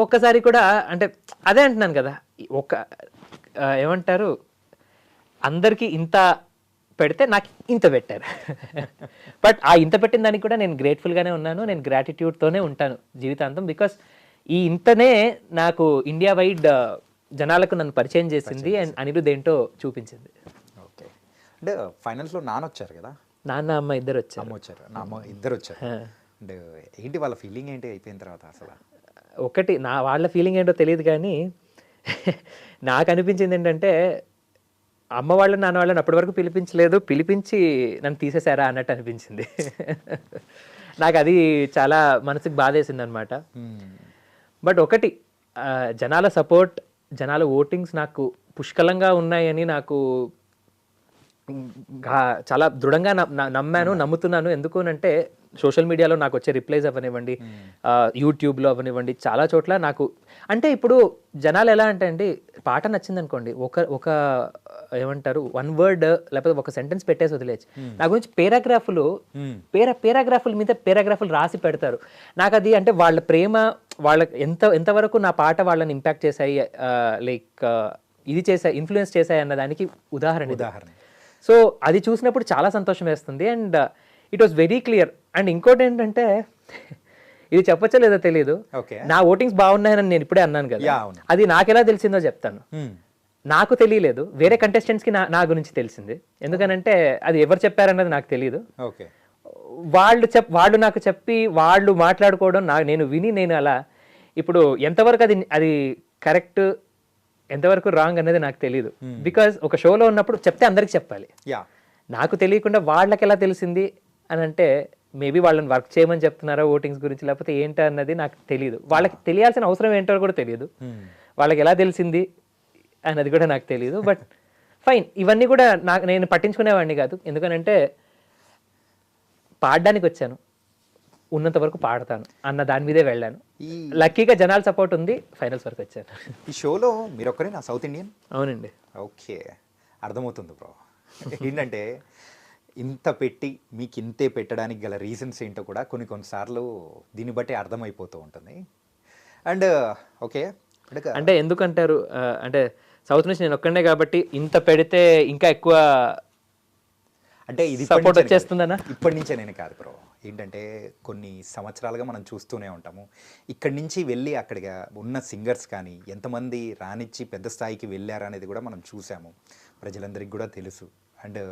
ఒక్కసారి కూడా అంటే అదే అంటున్నాను కదా, ఏమంటారు అందరికీ ఇంత పెడితే నాకు ఇంత పెట్టారు. బట్ ఇంత పెట్టిన దానికి కూడా నేను గ్రేట్ఫుల్గానే ఉన్నాను, నేను గ్రాటిట్యూడ్తోనే ఉంటాను జీవితాంతం. బికాస్ ఈ ఇంతనే నాకు ఇండియా వైడ్ జనాలకు నన్ను పరిచయం చేసింది అండ్ అనిరుద్ ఏంటో చూపించింది. ఓకే. అంటే ఫైనల్స్లో నాన్న వచ్చారు కదా, నాన్న అమ్మ ఇద్దరు వచ్చారు. అమ్మ ఇద్దరు వచ్చారు. అంటే ఏంటి వాళ్ళ ఫీలింగ్ ఏంటి అయిపోయిన తర్వాత? అసలు ఒకటి వాళ్ళ ఫీలింగ్ ఏంటో తెలియదు, కానీ నాకు అనిపించింది ఏంటంటే అమ్మ వాళ్ళని నాన్న వాళ్ళని అప్పటి వరకు పిలిపించలేదు, పిలిపించి నన్ను తీసేశారా అన్నట్టు అనిపించింది. నాకు అది చాలా మనసుకు బాధేసింది అనమాట. బట్ ఒకటి జనాల సపోర్ట్, జనాల ఓటింగ్స్ నాకు పుష్కలంగా ఉన్నాయని నాకు చాలా దృఢంగా నమ్మాను, నమ్ముతున్నాను. ఎందుకునంటే సోషల్ మీడియాలో నాకు వచ్చే రిప్లైస్ అవ్వనివ్వండి, యూట్యూబ్లో అవ్వనివ్వండి, చాలా చోట్ల నాకు అంటే ఇప్పుడు జనాలు ఎలా అంటే అండి, పాట నచ్చింది అనుకోండి, ఒక ఏమంటారు 1 వర్డ్ లేకపోతే ఒక సెంటెన్స్ పెట్టేసి వదిలేచ్చు. నా గురించి పేరాగ్రాఫుల మీద పేరాగ్రాఫులు రాసి పెడతారు. నాకు అది అంటే వాళ్ళ ప్రేమ, వాళ్ళకి ఎంతవరకు నా పాట వాళ్ళని ఇంపాక్ట్ చేశాయి, లైక్ ఇది చేశాయి, ఇన్ఫ్లుయెన్స్ చేశాయి అన్న దానికి ఉదాహరణ. సో అది చూసినప్పుడు చాలా సంతోషం వేస్తుంది. And it was very clear. And ఇంకోటి ఏంటంటే, ఇది చెప్పచ్చో లేదో తెలియదు, నా ఓటింగ్స్ బాగున్నాయని నేను ఇప్పుడే అన్నాను కదా, అది నాకెలా తెలిసిందో చెప్తాను. నాకు తెలియలేదు, వేరే కంటెస్టెంట్స్కి నా గురించి తెలిసింది. ఎందుకనంటే అది ఎవరు చెప్పారన్నది నాకు తెలియదు. వాళ్ళు నాకు చెప్పి వాళ్ళు మాట్లాడుకోవడం నేను విని నేను అలా, ఇప్పుడు ఎంతవరకు అది కరెక్ట్ ఎంతవరకు రాంగ్ అనేది నాకు తెలియదు. బికాజ్ ఒక షోలో ఉన్నప్పుడు చెప్తే అందరికి చెప్పాలి. నాకు తెలియకుండా వాళ్ళకి ఎలా తెలిసింది అని అంటే, మేబీ వాళ్ళని వర్క్ చేయమని చెప్తున్నారా ఓటింగ్స్ గురించి, లేకపోతే ఏంటో అన్నది నాకు తెలియదు. వాళ్ళకి తెలియాల్సిన అవసరం ఏంటో కూడా తెలియదు. వాళ్ళకి ఎలా తెలిసింది అన్నది కూడా నాకు తెలియదు. బట్ ఫైన్, ఇవన్నీ కూడా నేను పట్టించుకునేవాడిని కాదు. ఎందుకనంటే పాడడానికి వచ్చాను, ఉన్నంత వరకు పాడతాను అన్న దాని మీదే వెళ్ళాను. లక్కీగా జనాల సపోర్ట్ ఉంది, ఫైనల్స్ వరకు వచ్చాను. ఈ షోలో మీరు ఒక్కరే నా సౌత్ ఇండియన్? అవునండి. ఓకే, అర్థమవుతుంది బ్రో. ఏంటంటే ఇంత పెట్టి మీకు ఇంతే పెట్టడానికి గల రీజన్స్ ఏంటో కూడా కొన్నిసార్లు దీన్ని బట్టి అర్థమైపోతూ ఉంటుంది. అండ్ ఓకే, అంటే ఎందుకంటారు అంటే సౌత్ నుంచి నేను ఒక్కడే కాబట్టి ఇంత పెడితే ఇంకా ఎక్కువ అంటే ఇది సపోర్ట్ వచ్చేస్తుందన్నా? ఇప్పటి నుంచే నేను కాదు బ్రో, ఏంటంటే కొన్ని సంవత్సరాలుగా మనం చూస్తూనే ఉంటాము. ఇక్కడి నుంచి వెళ్ళి అక్కడిగా ఉన్న సింగర్స్ కానీ ఎంతమంది రానిచ్చి పెద్ద స్థాయికి వెళ్ళారు అనేది కూడా మనం చూసాము, ప్రజలందరికీ కూడా తెలుసు. అండ్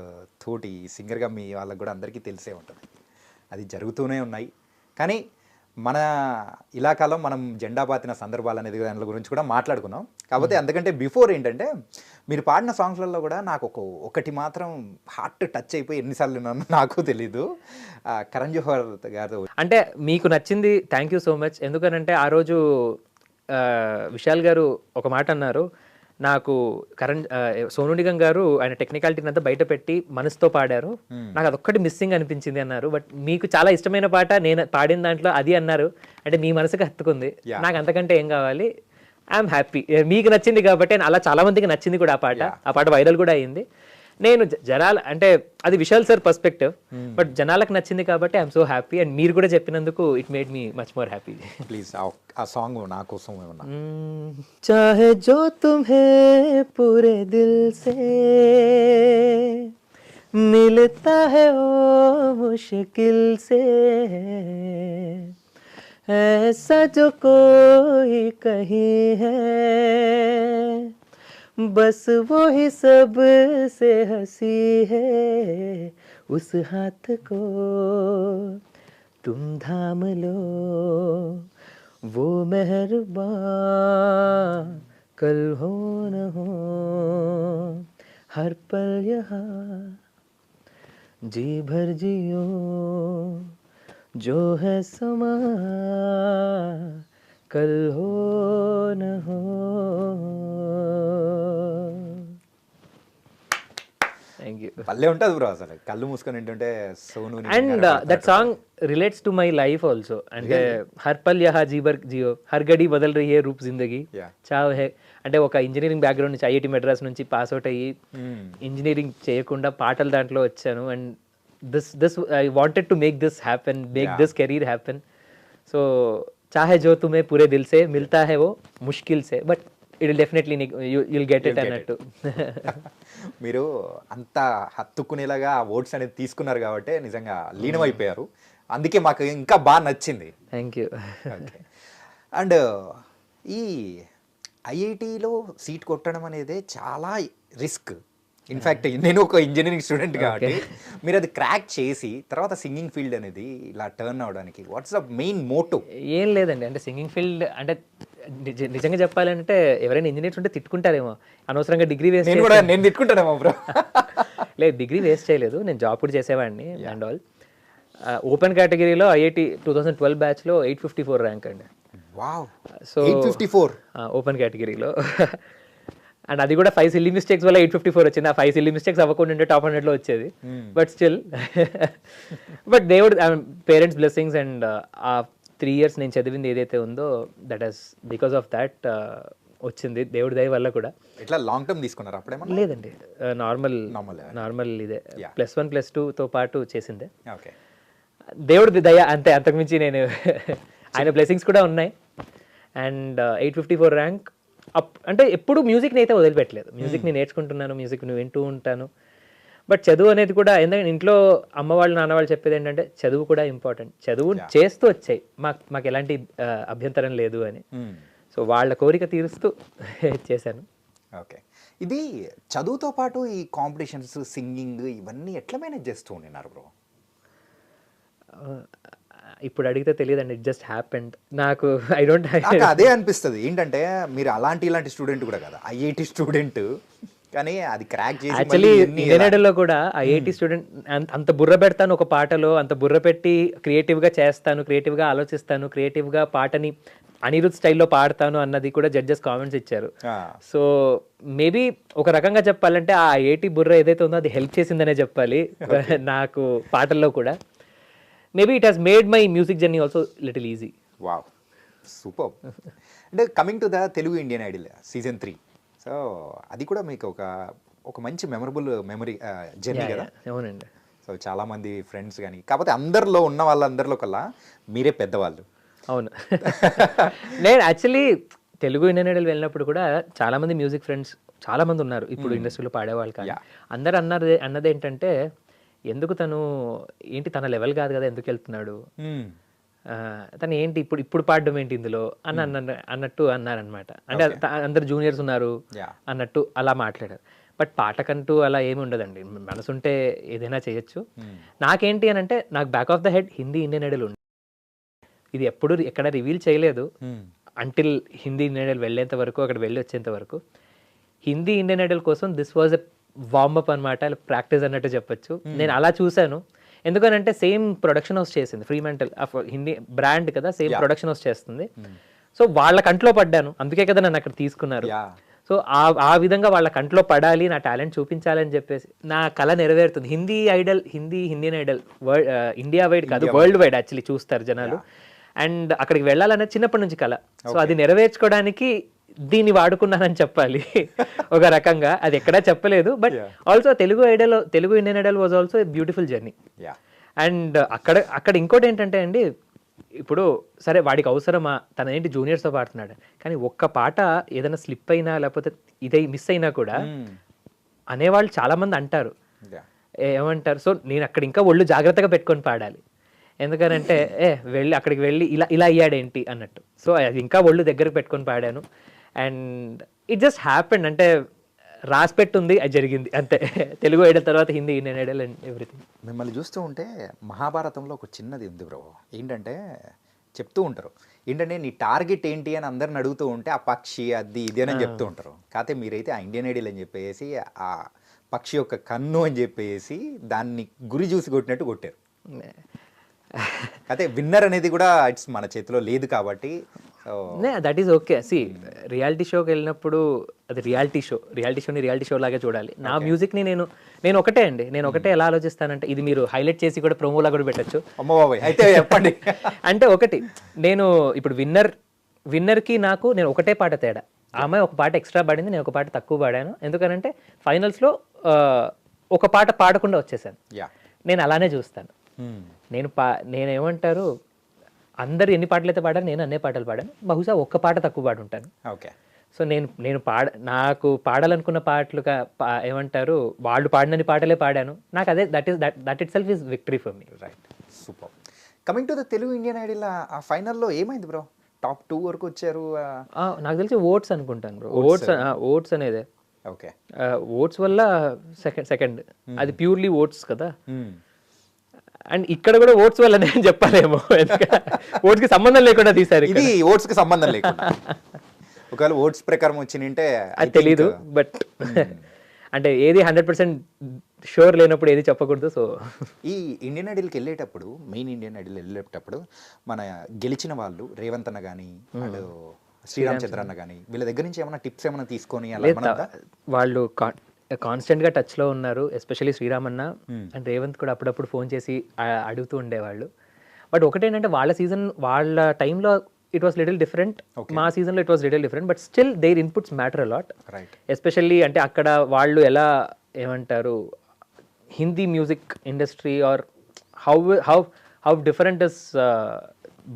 తోటి సింగర్గా మీ వాళ్ళకి కూడా అందరికీ తెలిసే ఉంటుంది. అది జరుగుతూనే ఉన్నాయి. కానీ మన ఇలాకాలో మనం జెండా పాతిన సందర్భాలు అనేది దాని గురించి కూడా మాట్లాడుకున్నాం. కాకపోతే అందుకంటే బిఫోర్ ఏంటంటే, మీరు పాడిన సాంగ్స్లలో కూడా నాకు ఒకటి మాత్రం హార్ట్ టచ్ అయిపోయి ఎన్నిసార్లు విన్నానో నాకు తెలీదు. కరణ్ జోహర్ గారు అంటే మీకు నచ్చింది, థ్యాంక్ యూ సో మచ్. ఎందుకనంటే ఆ రోజు విశాల్ గారు ఒక మాట అన్నారు, నాకు సోను నిగం గారు ఆయన టెక్నికాలిటీని అంతా బయట పెట్టి మనసుతో పాడారు, నాకు అదొక్కటి మిస్సింగ్ అనిపించింది అన్నారు. బట్ మీకు చాలా ఇష్టమైన పాట నేను పాడిన దాంట్లో అది అన్నారు, అంటే మీ మనసుకు హత్తుకుంది. నాకు అంతకంటే ఏం కావాలి, ఐఎమ్ హ్యాపీ. మీకు నచ్చింది కాబట్టి, అలా చాలా మందికి నచ్చింది కూడా ఆ పాట వైరల్ కూడా అయ్యింది. నేను అంటే అది విశాల్ సార్ పర్స్పెక్టివ్, బట్ జనాలకు నచ్చింది కాబట్టి ఐఎమ్ సో హ్యాపీ. అండ్ మీరు కూడా చెప్పినందుకు it made me much more happy. Please ఆ సాంగ్ నా కోసం ఏమన్నా. చాహే జో తుమ్హే పూరే దిల్ సే మిల్తా హై ఓ ముష్కిల్ సే ऐसा जो कोई कहीं है बस वो ही सब से हंसी है उस हाथ को तुम थाम लो वो मेहरबान कल हो न हो हर पल यहाँ जी भर जियो जो है समा कल हो न हो. Thank you. పల్లె ఉంటుంది బ్రో, అసలు కళ్ళు మూసుకొని ఏంటంటే Sonu. And that song relates to my life also. అంటే హర్ పల్ యహా జీబర్ జియో హర్ గడి బదల్ రహీ హై రూప్ జిందగీ చావ్ హై. అంటే ఒక ఇంజనీరింగ్ బ్యాక్గ్రౌండ్ నుంచి ఐఐటి మెడ్రాస్ నుంచి పాస్ అవుట్ అయ్యి ఇంజనీరింగ్ చేయకుండా పాటల దాంట్లో వచ్చాను. And this I wanted to make this happen, this career happen. So चाहे जो तुम्हें पूरे दिल से मिलता है वो मुश्किल से, but it will definitely you'll get it అన్నట్టు. మీరు అంత హత్తుకునేలాగా ఆ ఓట్స్ అనేది తీసుకున్నారు కాబట్టి నిజంగా లీనమైపోయారు. అందుకే మాకు ఇంకా బాగా నచ్చింది. Thank you. అండ్ ఈ ఐఐటిలో సీట్ కొట్టడం అనేది చాలా రిస్క్. ఇన్ఫ్యాక్ట్ నేను ఒక ఇంజనీరింగ్ స్టూడెంట్ కాబట్టి మీరు అది క్రాక్ చేసి తర్వాత సింగింగ్ ఫీల్డ్ అనేది ఇలా టర్న్ అవడానికి వాట్స్ ద మెయిన్ మోటో? ఏం లేదండి, అంటే సింగింగ్ ఫీల్డ్ అంటే నిజంగా చెప్పాలంటే ఎవరైనా ఇంజనీర్స్ ఉంటే తిట్టుకుంటారేమో, అనవసరంగా డిగ్రీ వేస్ట్. నేను తిట్టుకుంటానేమో బ్రో. లేదు, డిగ్రీ వేస్ట్ చేయలేదు, నేను జాబ్ కూడా చేసేవాడిని అండ్ ఆల్. ఓపెన్ కేటగిరీలో ఐఐటి 2012 బ్యాచ్లో 854 ర్యాంక్ అండి. వావ్. సో 854. ఓపెన్ కేటగిరీలో అండ్ అది కూడా 5 సిల్లీ మిస్టేక్స్ వల్ల 854 వచ్చింది. ఆ 5 సిల్లీ మిస్టేక్స్ అవ్వకుండా ఉంటే టాప్ 100లో వచ్చేది. బట్ స్టిల్ బట్ దేవుడు పేరెంట్స్ బ్లెస్సింగ్స్ అండ్ ఆ 3 years నేను చదివింది ఏదైతే ఉందో that is because of that వచ్చింది దేవుడి దయ వల్ల కూడా. ఎట్లా లాంగ్ టర్మ్ తీసుకున్నారు అప్పుడేమన్నా? లేదండి, నార్మల్ ఇదే +1 +2తో పాటు చేసిందే. ఓకే. దేవుడి దయ అంతే, అంతకుమించి నేను ఆయన బ్లెస్సింగ్స్ కూడా ఉన్నాయి. అండ్ 854 ర్యాంక్ అంటే ఎప్పుడు మ్యూజిక్ని అయితే వదిలిపెట్టలేదు. మ్యూజిక్ని నేర్చుకుంటున్నాను, మ్యూజిక్ని వింటూ ఉంటాను. బట్ చదువు అనేది కూడా, ఎందుకంటే ఇంట్లో అమ్మ వాళ్ళు నాన్న వాళ్ళు చెప్పేది ఏంటంటే చదువు కూడా ఇంపార్టెంట్, చదువు చేస్తూ వచ్చాయి, మాకు ఎలాంటి అభ్యంతరం లేదు అని. సో వాళ్ళ కోరిక తీరుస్తూ చేశాను. ఓకే. ఇది చదువుతో పాటు ఈ కాంపిటీషన్స్, సింగింగ్ ఇవన్నీ ఎట్లా మేనేజ్ చేస్తూ ఉండినారు బ్రో? ఇప్పుడు అడిగితే తెలియదండి, ఇట్ జస్ట్ హ్యాపెండ్. నాకు అదే అనిపిస్తుంది. ఏంటంటే మీరు ఇలాంటి స్టూడెంట్ కూడా కదా, ఐఐటి స్టూడెంట్, కానీ అది క్రాక్ చేసి యాక్చువల్లీ ఇండియన్ కూడా ఐఐటి స్టూడెంట్ అంత బుర్ర పెడతాను ఒక పాటలో, అంత బుర్ర పెట్టి క్రియేటివ్గా చేస్తాను, క్రియేటివ్గా ఆలోచిస్తాను, క్రియేటివ్గా పాటని అనిరుద్ స్టైల్లో పాడతాను అన్నది కూడా జడ్జెస్ కామెంట్స్ ఇచ్చారు. సో మేబీ ఒక రకంగా చెప్పాలంటే ఆ ఐఐటి బుర్ర ఏదైతే ఉందో అది హెల్ప్ చేసిందనే చెప్పాలి నాకు పాటల్లో కూడా. Maybe it has made my music journey also little easy. Wow, super. అంటే coming to the Telugu Indian Idol season 3, so అది కూడా మీకు ఒక మంచి మెమరీ జర్నీ కదా? అవునండి. సో చాలామంది ఫ్రెండ్స్ కానీ, కాకపోతే అందరిలో ఉన్న వాళ్ళందరిలో కల్లా మీరే పెద్దవాళ్ళు. అవును. నేను యాక్చువల్లీ తెలుగు ఇండియన్ ఐడల్ వెళ్ళినప్పుడు కూడా చాలామంది మ్యూజిక్ ఫ్రెండ్స్ చాలామంది ఉన్నారు ఇప్పుడు ఇండస్ట్రీలో పాడేవాళ్ళు. కానీ అందరు అన్నది ఏంటంటే ఎందుకు తన లెవెల్ కాదు కదా, ఎందుకు వెళ్తున్నాడు, తను ఏంటి ఇప్పుడు పాడడం ఏంటి ఇందులో అన్నట్టు అన్నారనమాట. అంటే అందరు జూనియర్స్ ఉన్నారు అన్నట్టు అలా మాట్లాడారు. బట్ పాటకంటూ అలా ఏమి ఉండదండి, మనసుంటే ఏదైనా చేయొచ్చు. నాకేంటి అని అంటే నాకు back of the head Hindi Indian Idol ఉంది. ఇది ఎప్పుడు ఎక్కడ రివీల్ చేయలేదు అంటిల్ హిందీ ఇండియన్ ఐడల్ వెళ్ళేంత వరకు, అక్కడ వెళ్ళి వచ్చేంత వరకు. హిందీ ఇండియన్ ఐడల్ కోసం దిస్ వాజ్ ఎ వార్మప్ అనమాట, ప్రాక్టీస్ అన్నట్టు చెప్పొచ్చు. నేను అలా చూశాను. ఎందుకనంటే సేమ్ ప్రొడక్షన్ హౌస్ చేసింది, ఫ్రీమెంటల్ హిందీ బ్రాండ్ కదా, సేమ్ ప్రొడక్షన్ హౌస్ చేస్తుంది. సో వాళ్ళ కంట్లో పడ్డాను, అందుకే కదా నన్ను అక్కడ తీసుకున్నారు. సో ఆ విధంగా వాళ్ళ కంట్లో పడాలి, నా టాలెంట్ చూపించాలని చెప్పేసి నా కళ నెరవేరుతుంది. ఇండియన్ ఐడల్ ఇండియా వైడ్ కాదు, వరల్డ్ వైడ్ యాక్చువల్లీ చూస్తారు జనాలు. అండ్ అక్కడికి వెళ్ళాలనేది చిన్నప్పటి నుంచి కళ. సో అది నెరవేర్చుకోవడానికి దీన్ని వాడుకున్నానని చెప్పాలి ఒక రకంగా. అది ఎక్కడా చెప్పలేదు. But also Telugu Indian Idol was also a beautiful journey. And అక్కడ ఇంకోటి ఏంటంటే అండి, ఇప్పుడు సరే వాడికి అవసరమా, తన ఏంటి జూనియర్స్తో పాడుతున్నాడు, కానీ ఒక్క పాట ఏదైనా స్లిప్ అయినా లేకపోతే ఇదే మిస్ అయినా కూడా అనేవాళ్ళు చాలామంది అంటారు. ఏమంటారు? సో నేను అక్కడ ఇంకా ఒళ్ళు జాగ్రత్తగా పెట్టుకొని పాడాలి. ఎందుకనంటే అక్కడికి వెళ్ళి ఇలా అయ్యాడేంటి అన్నట్టు. సో అది ఇంకా ఒళ్ళు దగ్గరకు పెట్టుకొని పాడాను. అండ్ ఇట్ జస్ట్ హ్యాపెండ్, అంటే రాసి పెట్టుంది, అది జరిగింది అంతే. తెలుగు ఐడల్ తర్వాత Hindi Indian Idol and everything. మిమ్మల్ని చూస్తూ ఉంటే మహాభారతంలో ఒక చిన్నది ఉంది బ్రో. ఏంటంటే చెప్తూ ఉంటారు, ఏంటంటే నీ టార్గెట్ ఏంటి అని అందరిని అడుగుతూ ఉంటే ఆ పక్షి అది ఇది అని చెప్తూ ఉంటారు. కాకపోతే మీరైతే ఆ ఇండియన్ ఐడల్ అని చెప్పేసి ఆ పక్షి యొక్క కన్ను అని చెప్పేసి దాన్ని గురి చూసి కొట్టినట్టు కొట్టారు. అయితే విన్నర్ అనేది కూడా ఇట్స్ మన చేతిలో లేదు కాబట్టి దట్ ఈస్ ఓకే. సి రియాలిటీ షోకి వెళ్ళినప్పుడు అది రియాలిటీ షోని రియాలిటీ షో లాగా చూడాలి. నా మ్యూజిక్ని నేను ఒకటే ఎలా ఆలోచిస్తానంటే, ఇది మీరు హైలైట్ చేసి కూడా ప్రోమోలా కూడా పెట్టచ్చు. అయితే చెప్పండి. అంటే ఒకటి, నేను ఇప్పుడు విన్నర్కి నేను ఒకటే పాట తేడా. ఆ అమ్మాయి ఒక పాట ఎక్స్ట్రా పాడింది, నేను ఒక పాట తక్కువ పాడాను. ఎందుకనంటే ఫైనల్స్లో ఒక పాట పాడకుండా వచ్చేసాను. నేను అలానే చూస్తాను. నేనేమంటారు, అందరు ఎన్ని పాటలు అయితే పాడారు, నేను అన్నే పాటలు పాడాను. బహుశా ఒక్క పాట తక్కువ పాడుంటాను. ఓకే. సో నాకు పాడాలనుకున్న పాటలుగా ఏమంటారు, వాళ్ళు పాడినన్ని పాటలే పాడాను. నాకు అదే that it self is victory for me. Right, super. Coming to the Telugu Indian Idol, ఆ ఫైనల్లో ఏమైంది బ్రో? టాప్ 2 వరకు వచ్చారు. నాకు తెలిసి ఓట్స్ అనుకుంటాను బ్రో. ఓట్స్ అనేదే. ఓకే. ఓట్స్ వల్ల సెకండ్ అది ప్యూర్లీ ఓట్స్ కదా. అండ్ ఇక్కడ కూడా ఓట్స్ వల్ల నేను చెప్పాలేమో, ఓట్స్కి సంబంధం లేకుండా తీసారు. ఇది ఓట్స్కి సంబంధం లేకుండా ఒకవేళ ఓట్స్ ప్రకారం వచ్చింటే అది తెలీదు. బట్ అంటే ఏది 100% షూర్ లేనప్పుడు ఏది చెప్పకూడదు. సో ఈ ఇండియన్ ఐడల్కి వెళ్ళేటప్పుడు, మెయిన్ ఇండియన్ ఐడల్ వెళ్ళేటప్పుడు మన గెలిచిన వాళ్ళు రేవంత్ అన్న కానీ అటు శ్రీరామ్ చంద్ర అన్న కానీ వీళ్ళ దగ్గర నుంచి ఏమైనా టిప్స్ ఏమైనా తీసుకొని అలా లేదు, ఏమన్నా ఉందా? వాళ్ళు కాన్స్టెంట్గా టచ్లో ఉన్నారు. ఎస్పెషల్లీ శ్రీరామ్ అన్న అండ్ రేవంత్ కూడా అప్పుడప్పుడు ఫోన్ చేసి అడుగుతూ ఉండేవాళ్ళు. బట్ ఒకటేంటంటే వాళ్ళ సీజన్ వాళ్ళ టైంలో ఇట్ వాస్ లిటిల్ డిఫరెంట్, మా సీజన్లో it was little different, but still their inputs matter a lot. Right. Especially అంటే అక్కడ వాళ్ళు ఎలా ఏమంటారు, Hindi music industry or how different is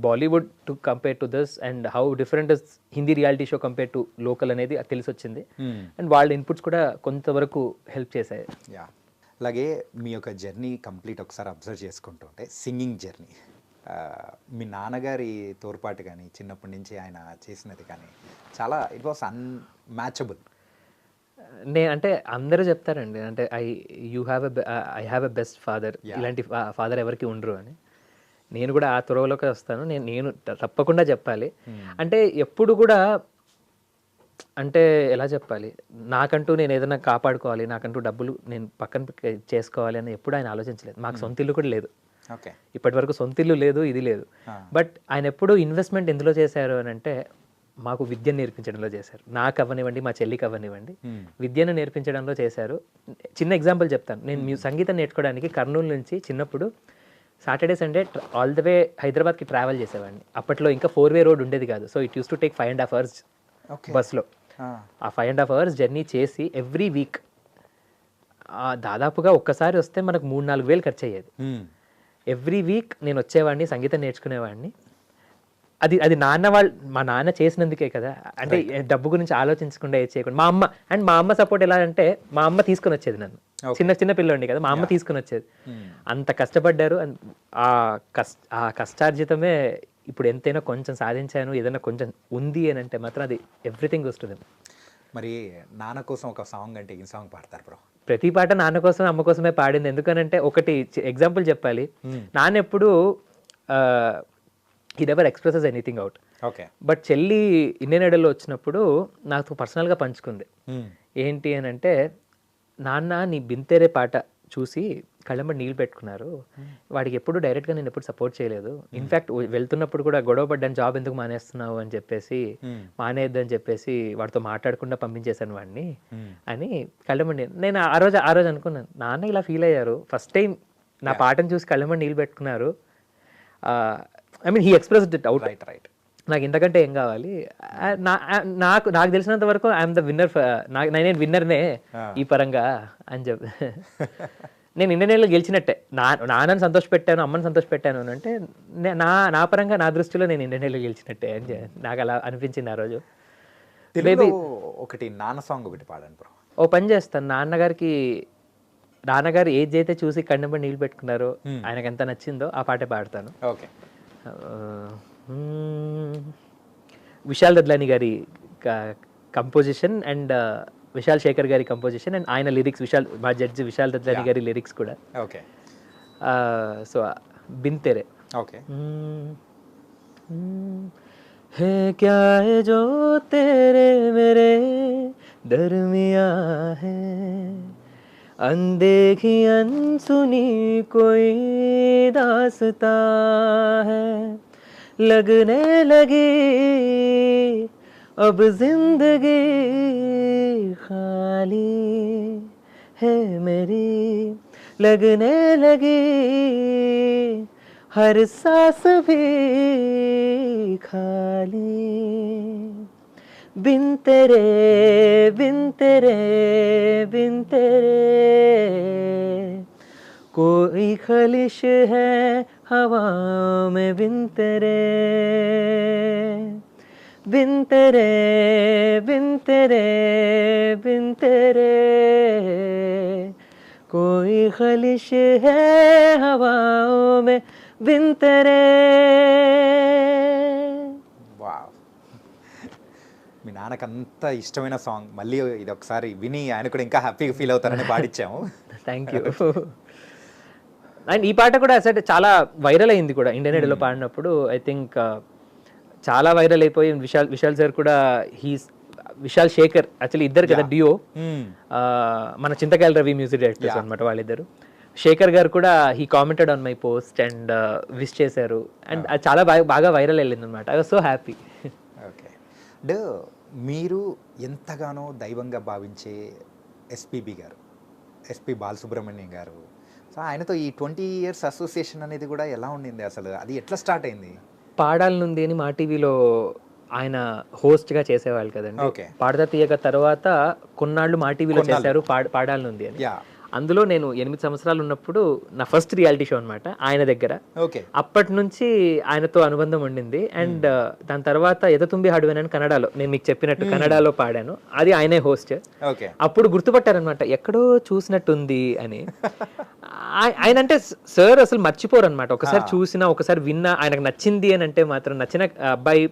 Bollywood to compare to this and how different is Hindi reality show compare to local అనేది తెలిసి వచ్చింది. And వాళ్ళ inputs కూడా కొంతవరకు హెల్ప్ చేశాయి. యా. అలాగే మీ యొక్క జర్నీ కంప్లీట్ ఒకసారి అబ్జర్వ్ చేసుకుంటుంటే సింగింగ్ జర్నీ, మీ నాన్నగారి తోడ్పాటు కానీ చిన్నప్పటి నుంచి ఆయన చేసినది కానీ చాలా ఇట్ వాస్ అన్మ్యాచబుల్. అంటే అందరూ చెప్తారండి, అంటే I have a best father, ఇలాంటి ఫాదర్ ఎవరికి ఉండరు అని. నేను కూడా ఆ త్వరలోకి వస్తాను. నేను తప్పకుండా చెప్పాలి. అంటే ఎప్పుడు కూడా అంటే ఎలా చెప్పాలి, నాకంటూ నేను ఏదైనా కాపాడుకోవాలి, నాకంటూ డబ్బులు నేను పక్కన చేసుకోవాలి అని ఎప్పుడు ఆయన ఆలోచించలేదు. మాకు సొంత ఇల్లు కూడా లేదు, ఓకే, ఇప్పటి వరకు సొంత ఇల్లు లేదు, ఇది లేదు. బట్ ఆయన ఎప్పుడు ఇన్వెస్ట్మెంట్ ఎందులో చేశారు అని అంటే మాకు విద్యను నేర్పించడంలో చేశారు. నాకు అవ్వనివ్వండి, మా చెల్లికి అవ్వనివ్వండి, విద్యను నేర్పించడంలో చేశారు. చిన్న ఎగ్జాంపుల్ చెప్తాను. నేను సంగీతం నేర్చుకోవడానికి కర్నూలు నుంచి చిన్నప్పుడు Saturday Sunday all the way హైదరాబాద్కి ట్రావెల్ చేసేవాడిని. అప్పట్లో ఇంకా 4-way రోడ్ ఉండేది కాదు. So it use to take 5.5 hours బస్లో. ఆ 5.5 hours జర్నీ చేసి ఎవ్రీ వీక్ దాదాపుగా ఒక్కసారి వస్తే మనకు 3-4 వేలు ఖర్చు అయ్యేది. ఎవ్రీ వీక్ నేను వచ్చేవాడిని, సంగీతం నేర్చుకునేవాడిని. అది మా నాన్న చేసినందుకే కదా. అంటే డబ్బు గురించి ఆలోచించకుండా ఏది చేయకుండా మా అమ్మ సపోర్ట్ ఎలా అంటే మా అమ్మ తీసుకుని వచ్చేది నన్ను. చిన్న పిల్లండి కదా, మా అమ్మ తీసుకుని వచ్చేది. అంత కష్టపడ్డారు. ఆ కష్టార్జితమే ఇప్పుడు ఎంతైనా కొంచెం సాధించాను, ఏదైనా కొంచెం ఉంది అని అంటే మాత్రం అది ఎవ్రీథింగ్ వస్తుంది. మరి నాన్న కోసం ఒక సాంగ్ అంటే ఈ సాంగ్ పాడతారు బ్రో? ప్రతి పాట నాన్న కోసం అమ్మ కోసమే పాడింది. ఎందుకనంటే ఒకటి ఎగ్జాంపుల్ చెప్పాలి. నాన్న ఎప్పుడు he never expresses anything out. Okay. But చెల్లి ఇండియన్ ఐడల్లో వచ్చినప్పుడు నాకు పర్సనల్గా పంచుకుంది. ఏంటి అని అంటే, నాన్న నీ బింతేరే పాట చూసి కళ్ళంబడి నీళ్ళు పెట్టుకున్నారు, వాడికి ఎప్పుడు డైరెక్ట్గా నేను ఎప్పుడు సపోర్ట్ చేయలేదు. ఇన్ఫ్యాక్ట్ వెళ్తున్నప్పుడు కూడా గొడవ పడ్డాను, జాబ్ ఎందుకు మానేస్తున్నావు అని చెప్పేసి, మానేద్దని చెప్పేసి వాడితో మాట్లాడకుండా పంపించేశాను వాడిని అని కళ్ళంబడి. నేను ఆ రోజు అనుకున్నాను, నాన్న ఇలా ఫీల్ అయ్యారు, ఫస్ట్ టైం నా పాటను చూసి కళ్ళంబడి నీళ్ళు పెట్టుకున్నారు. I mean he expressed it out. Right. నాకు ఇంతకంటే ఏం కావాలి. నాకు తెలిసినంత వరకు ఐఎమ్ ద విన్నర్, నేను విన్నర్నే ఈ పరంగా అని చెప్పి. నేను ఇండియన్ ఐడల్ గెలిచినట్టే. నాన్నని సంతోష పెట్టాను, అమ్మని సంతోష పెట్టాను అని అంటే నా పరంగా నా దృష్టిలో నేను ఇండియన్ ఐడల్ గెలిచినట్టే అని నాకు అలా అనిపించింది ఆ రోజు. తెలుగులో ఒకటి నాన్న సాంగ్ ఒకటి పాడండి బ్రో. ఓ పని చేస్తాను, నాన్నగారు ఏది అయితే చూసి కన్నెంబడి నీళ్ళు పెట్టుకున్నారో, ఆయనకు ఎంత నచ్చిందో ఆ పాటే పాడతాను. ఓకే. విశాల్ దద్లాని గారి కంపోజిషన్ అండ్ విశాల్ శేఖర్ గారి కంపోజిషన్ అండ్ ఆయన లిరిక్స్, మా జడ్జి విశాల్ దద్లాని గారి లిరిక్స్ కూడా. ఓకే. సో బింతేరే. ఓకే. है क्या है जो तेरे मेरे दरमिया है, अनदेखी अनसुनी कोई दास्तां है, लगने लगी अब जिंदगी खाली है मेरी, लगने लगी हर सांस भी खाली, बिन तेरे बिन तेरे बिन तेरे कोई खलिश है हवा में, बिन तेरे बिन तेरे बिन तेरे बिन तेरे कोई खलिश है हवाओं में, बिन तेरे. వావ్. మీ నాన్నకు అంత ఇష్టమైన సాంగ్ మళ్ళీ ఇది ఒకసారి విని ఆయన కూడా ఇంకా హ్యాపీగా ఫీల్ అవుతారని పాడిచ్చాము. Thank you. అండ్ ఈ పాట కూడా అసలు చాలా వైరల్ అయింది కూడా ఇండియన్ ఐడల్లో పాడినప్పుడు. ఐ థింక్ చాలా వైరల్ అయిపోయి విశాల్ సార్ కూడా విశాల్ శేఖర్ యాక్చువల్లీ ఇద్దరు కదా డియో, Hmm. మన చింతకాయల రవి మ్యూజిక్ డైరెక్టర్స్ అనమాట వాళ్ళిద్దరు. శేఖర్ గారు కూడా he commented on my post and wish చేశారు అండ్ అది చాలా బాగా వైరల్ వెళ్ళింది అనమాట. I was so happy. Okay. అంటే మీరు ఎంతగానో దైవంగా భావించే ఎస్పీబీ గారు, ఎస్పి బాలసుబ్రహ్మణ్యం గారు, సో ఆయనతో ఈ 20 years అసోసియేషన్ అనేది కూడా ఎలా ఉండింది అసలు? అది ఎట్లా స్టార్ట్ అయింది? పాడాల నుండి అని మా టీవీలో ఆయన హోస్ట్గా చేసేవాళ్ళు కదండి. ఓకే. పాడతా తీయక తర్వాత కొన్నాళ్ళు మా టీవీలో చేశారు పాడాల నుండి అని. యా. అందులో నేను 8 సంవత్సరాలు ఉన్నప్పుడు నా ఫస్ట్ రియాలిటీ షో అనమాట ఆయన దగ్గర. ఓకే. అప్పటి నుంచి ఆయనతో అనుబంధం ఉండింది. అండ్ దాని తర్వాత ఎదతుంబి హడువెన్ అని కన్నడలో, నేను మీకు చెప్పినట్టు కన్నడలో పాడాను, అది ఆయనే హోస్ట్. ఓకే. అప్పుడు గుర్తుపట్టారనమాట, ఎక్కడో చూసినట్టుంది అని. ఆయన అంటే సార్ అసలు మర్చిపోరు అనమాట. ఒకసారి చూసినా ఒకసారి విన్నా ఆయనకు నచ్చింది అని అంటే మాత్రం, నచ్చిన అబ్బాయి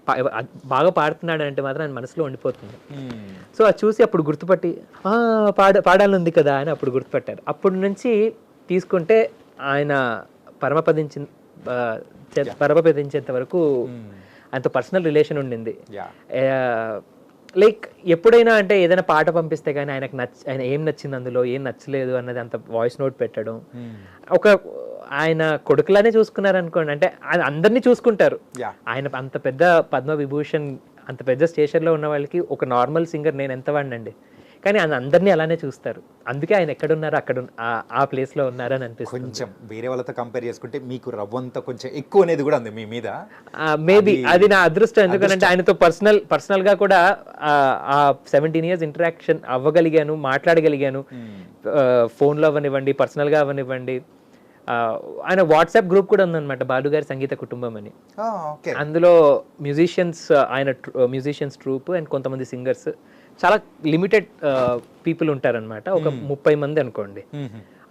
బాగా పాడుతున్నాడు అంటే మాత్రం ఆయన మనసులో ఉండిపోతుంది. సో అది చూసి అప్పుడు గుర్తుపట్టి పాడాలనుంది కదా అని అప్పుడు గుర్తుపట్టారు. అప్పటి నుంచి తీసుకుంటే ఆయన పరమపదించేంత వరకు ఆయనతో పర్సనల్ రిలేషన్ ఉండింది. లైక్ ఎప్పుడైనా అంటే ఏదైనా పాట పంపిస్తే కానీ ఆయన ఏం నచ్చింది అందులో ఏం నచ్చలేదు అన్నది అంత వాయిస్ నోట్ పెట్టడం, ఒక ఆయన కొడుకులానే చూసుకున్నారు అనుకోండి. అంటే అందరినీ చూసుకుంటారు. ఆయన అంత పెద్ద పద్మవిభూషణ్ అంత పెద్ద స్టేషన్లో ఉన్న వాళ్ళకి ఒక నార్మల్ సింగర్ నేను ఎంత వాడినండి, కానీ ఆయన అందరినీ అలానే చూస్తారు. అందుకే ఆయన ఎక్కడున్నారో అక్కడ ఆ ప్లేస్లో ఉన్నారని అనిపిస్తుంది. కొంచెం వేరే వాళ్ళతో కంపేర్ చేసుకుంటే మీకు రవ్వంత కొంచెం ఎక్కువ అనేది కూడా ఉంది మీ మీద. మేబీ అది నా అదృష్టం. ఎందుకంటే ఆయనతో పర్సనల్గా కూడా ఆ 17 years ఇంటరాక్షన్ అవ్వగలిగాను, మాట్లాడగలిగాను. ఫోన్లో అవ్వనివ్వండి, పర్సనల్గా అవ్వనివ్వండి. ఆయన వాట్సాప్ గ్రూప్ కూడా ఉందన్నమాట, బాలుగారి సంగీత కుటుంబం అని. అందులో మ్యూజిషియన్స్ ట్రూప్ అండ్ కొంతమంది సింగర్స్, చాలా లిమిటెడ్ పీపుల్ ఉంటారనమాట. ఒక 30 మంది అనుకోండి.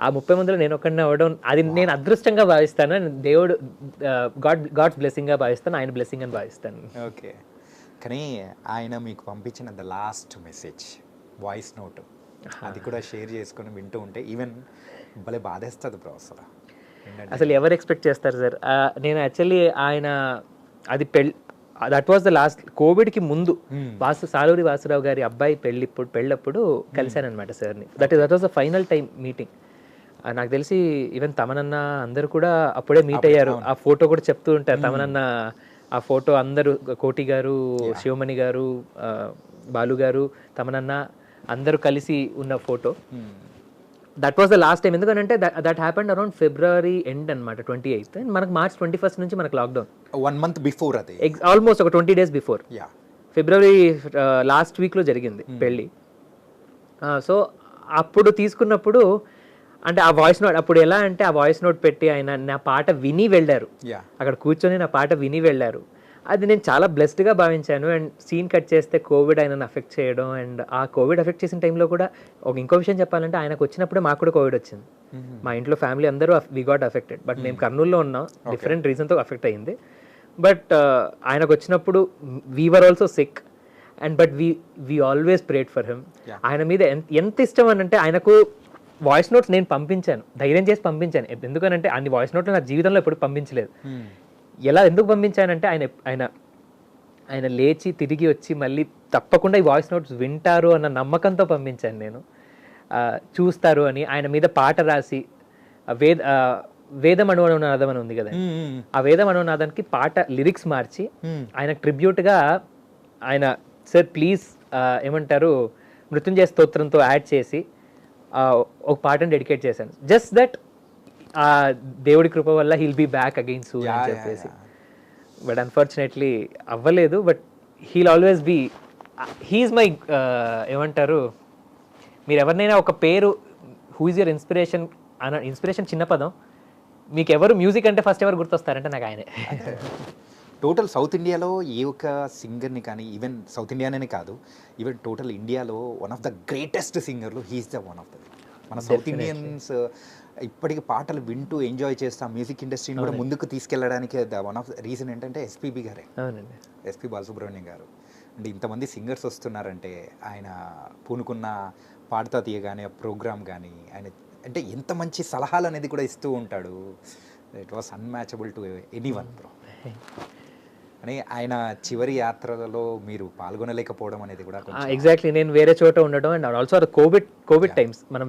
ఆ 30 మందిలో నేను ఒక్కడినే అవ్వడం అది నేను అదృష్టంగా భావిస్తాను. దేవుడు గాడ్స్ బ్లెస్సింగ్గా భావిస్తాను, ఆయన బ్లెస్సింగ్ అని భావిస్తాను. ఓకే. కానీ ఆయన మీకు పంపించిన the last message voice note, అది కూడా షేర్ చేసుకొని వింటూ ఉంటే ఈవెన్ భలే బాధేస్తుంది బ్రో అసలు. అసలు ఎవరు ఎక్స్పెక్ట్ చేస్తారు సార్? నేను యాక్చువల్లీ ఆయన అది దట్ వాస్ ద లాస్ట్, కోవిడ్కి ముందు సాలూరి వాసురావు గారి అబ్బాయి పెళ్ళప్పుడు కలిశానమాట సార్ని. That was the final time meeting. నాకు తెలిసి ఈవెన్ తమనన్న అందరూ కూడా అప్పుడే మీట్ అయ్యారు. ఆ ఫోటో కూడా చెప్తూ ఉంటారు తమనన్న, ఆ ఫోటో అందరూ, కోటి గారు, శివమణి గారు, బాలు గారు, తమనన్న అందరూ కలిసి ఉన్న photo. That was the last time. ఎందుకంటే that happened around February end అనమాట, 28th. అండ్ మనకు March 21st నుంచి మనకు లాక్డౌన్. 1 month బిఫోర్, అది ఆల్మోస్ట్ ఒక 20 days బిఫోర్. ఫిబ్రవరి లాస్ట్ వీక్లో జరిగింది పెళ్ళి. సో అప్పుడు తీసుకున్నప్పుడు అంటే ఆ వాయిస్ నోట్, అప్పుడు ఎలా అంటే ఆ వాయిస్ నోట్ పెట్టి ఆయన నా పాట విని వెళ్ళారు, అక్కడ కూర్చొని నా పాట విని వెళ్ళారు. అది నేను చాలా బ్లెస్డ్గా భావించాను. అండ్ సీన్ కట్ చేస్తే కోవిడ్ ఆయనను అఫెక్ట్ చేయడం, అండ్ ఆ కోవిడ్ అఫెక్ట్ చేసిన టైంలో కూడా ఇంకో విషయం చెప్పాలంటే ఆయనకు వచ్చినప్పుడే మాకు కూడా కోవిడ్ వచ్చింది. మా ఇంట్లో ఫ్యామిలీ అందరూ వి గాట్ అఫెక్టెడ్. బట్ మేము కర్నూలులో ఉన్నాం, డిఫరెంట్ రీజన్తో అఫెక్ట్ అయ్యింది. బట్ ఆయనకు వచ్చినప్పుడు we were also sick and but we always prayed for him. ఆయన మీద ఎంత ఇష్టం అని అంటే, ఆయనకు వాయిస్ నోట్స్ నేను పంపించాను, ధైర్యం చేసి పంపించాను. ఎందుకనంటే అన్ని వాయిస్ నోట్లు నా జీవితంలో ఎప్పుడు పంపించలేదు. ఎందుకు పంపించానంటే ఆయన లేచి తిరిగి వచ్చి మళ్ళీ తప్పకుండా ఈ వాయిస్ నోట్స్ వింటారు అన్న నమ్మకంతో పంపించాను నేను, చూస్తారు అని. ఆయన మీద పాట రాసి వేద మనోనాదం అని ఉంది కదా, ఆ వేద మనోనాదానికి పాట లిరిక్స్ మార్చి ఆయన ట్రిబ్యూట్గా ఆయన సార్ ప్లీజ్ ఏమంటారు మృత్యుంజయ స్తోత్రంతో యాడ్ చేసి ఒక పాటను డెడికేట్ చేశాను. జస్ట్ దట్ దేవుడి కృప వల్ల he'll be back again soon అని చెప్పేసి. బట్ అన్ఫార్చునేట్లీ అవ్వలేదు. But he'll always be, he's my ఏమంటారు, మీరు ఎవరినైనా ఒక పేరు who is your inspiration inspiration చిన్న పదం, మీకు ఎవరు మ్యూజిక్ అంటే ఫస్ట్ ఎవరు గుర్తొస్తారంటే నాకు ఆయనే. టోటల్ సౌత్ ఇండియాలో ఏ ఒక్క సింగర్ని కానీ, ఈవెన్ సౌత్ ఇండియానే కాదు, ఈవెన్ టోటల్ ఇండియాలో వన్ ఆఫ్ ద గ్రేటెస్ట్ సింగర్లు, he is the one of the. మన సౌత్ ఇండియన్స్ ఇప్పటికి పాటలు వింటూ ఎంజాయ్ చేస్తాం, మ్యూజిక్ ఇండస్ట్రీని కూడా ముందుకు తీసుకెళ్ళడానికి వన్ ఆఫ్ ద రీజన్ ఏంటంటే ఎస్పీబీ గారే. అవునండి, ఎస్పి బాలసుబ్రహ్మణ్యం గారు. అంటే ఇంతమంది సింగర్స్ వస్తున్నారంటే ఆయన పూనుకున్న పాడతా తీయగానే ప్రోగ్రామ్ కానీ, ఆయన అంటే ఎంత మంచి సలహాలు అనేది కూడా ఇస్తూ ఉంటాడు. It was unmatchable to anyone bro. అని ఆయన చివరి యాత్రలలో మీరు పాల్గొనలేకపోవడం అనేది కూడా కొంచెం ఎగ్జాక్ట్లీ నేను వేరే చోట ఉండడం అండ్ ఆల్సో అది కోవిడ్ టైమ్స్ మనం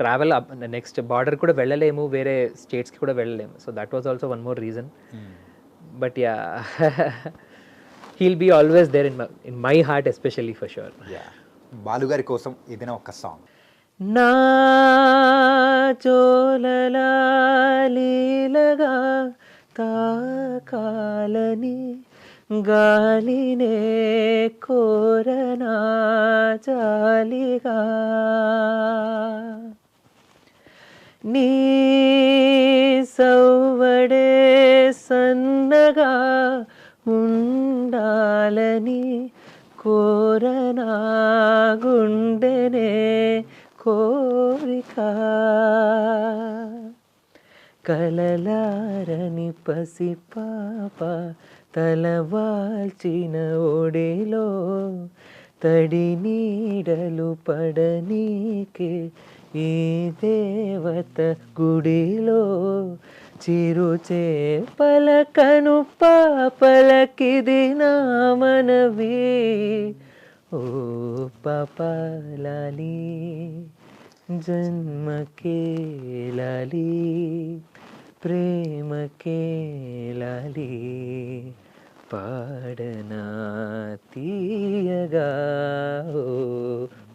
ట్రావెల్ నెక్స్ట్ బార్డర్ కూడా వెళ్ళలేము, వేరే స్టేట్స్కి కూడా వెళ్ళలేము. So that was also one more reason. But yeah he'll be always there in my heart especially for sure. బాలుగారి కోసం ఏదైనా ఒక సాంగ్. నా జోలలా లీలగా తాకాలని గాలినే కోరనా జాలిగా నీ సౌవడే సన్నగా ఉండాలని కోరనా గుండెనే కోరిక కలలారని పసిపాప తలవాల్చిన ఒడిలో తడి నీడలు పడనీకే ఈ దేవత గుడిలో చిరుచే పలకను పాపలకిది నా మనవి ఓ పాపాలాలి జన్మకే లాలి ప్రేమకే లాలి పాడనా తీయగా ఓ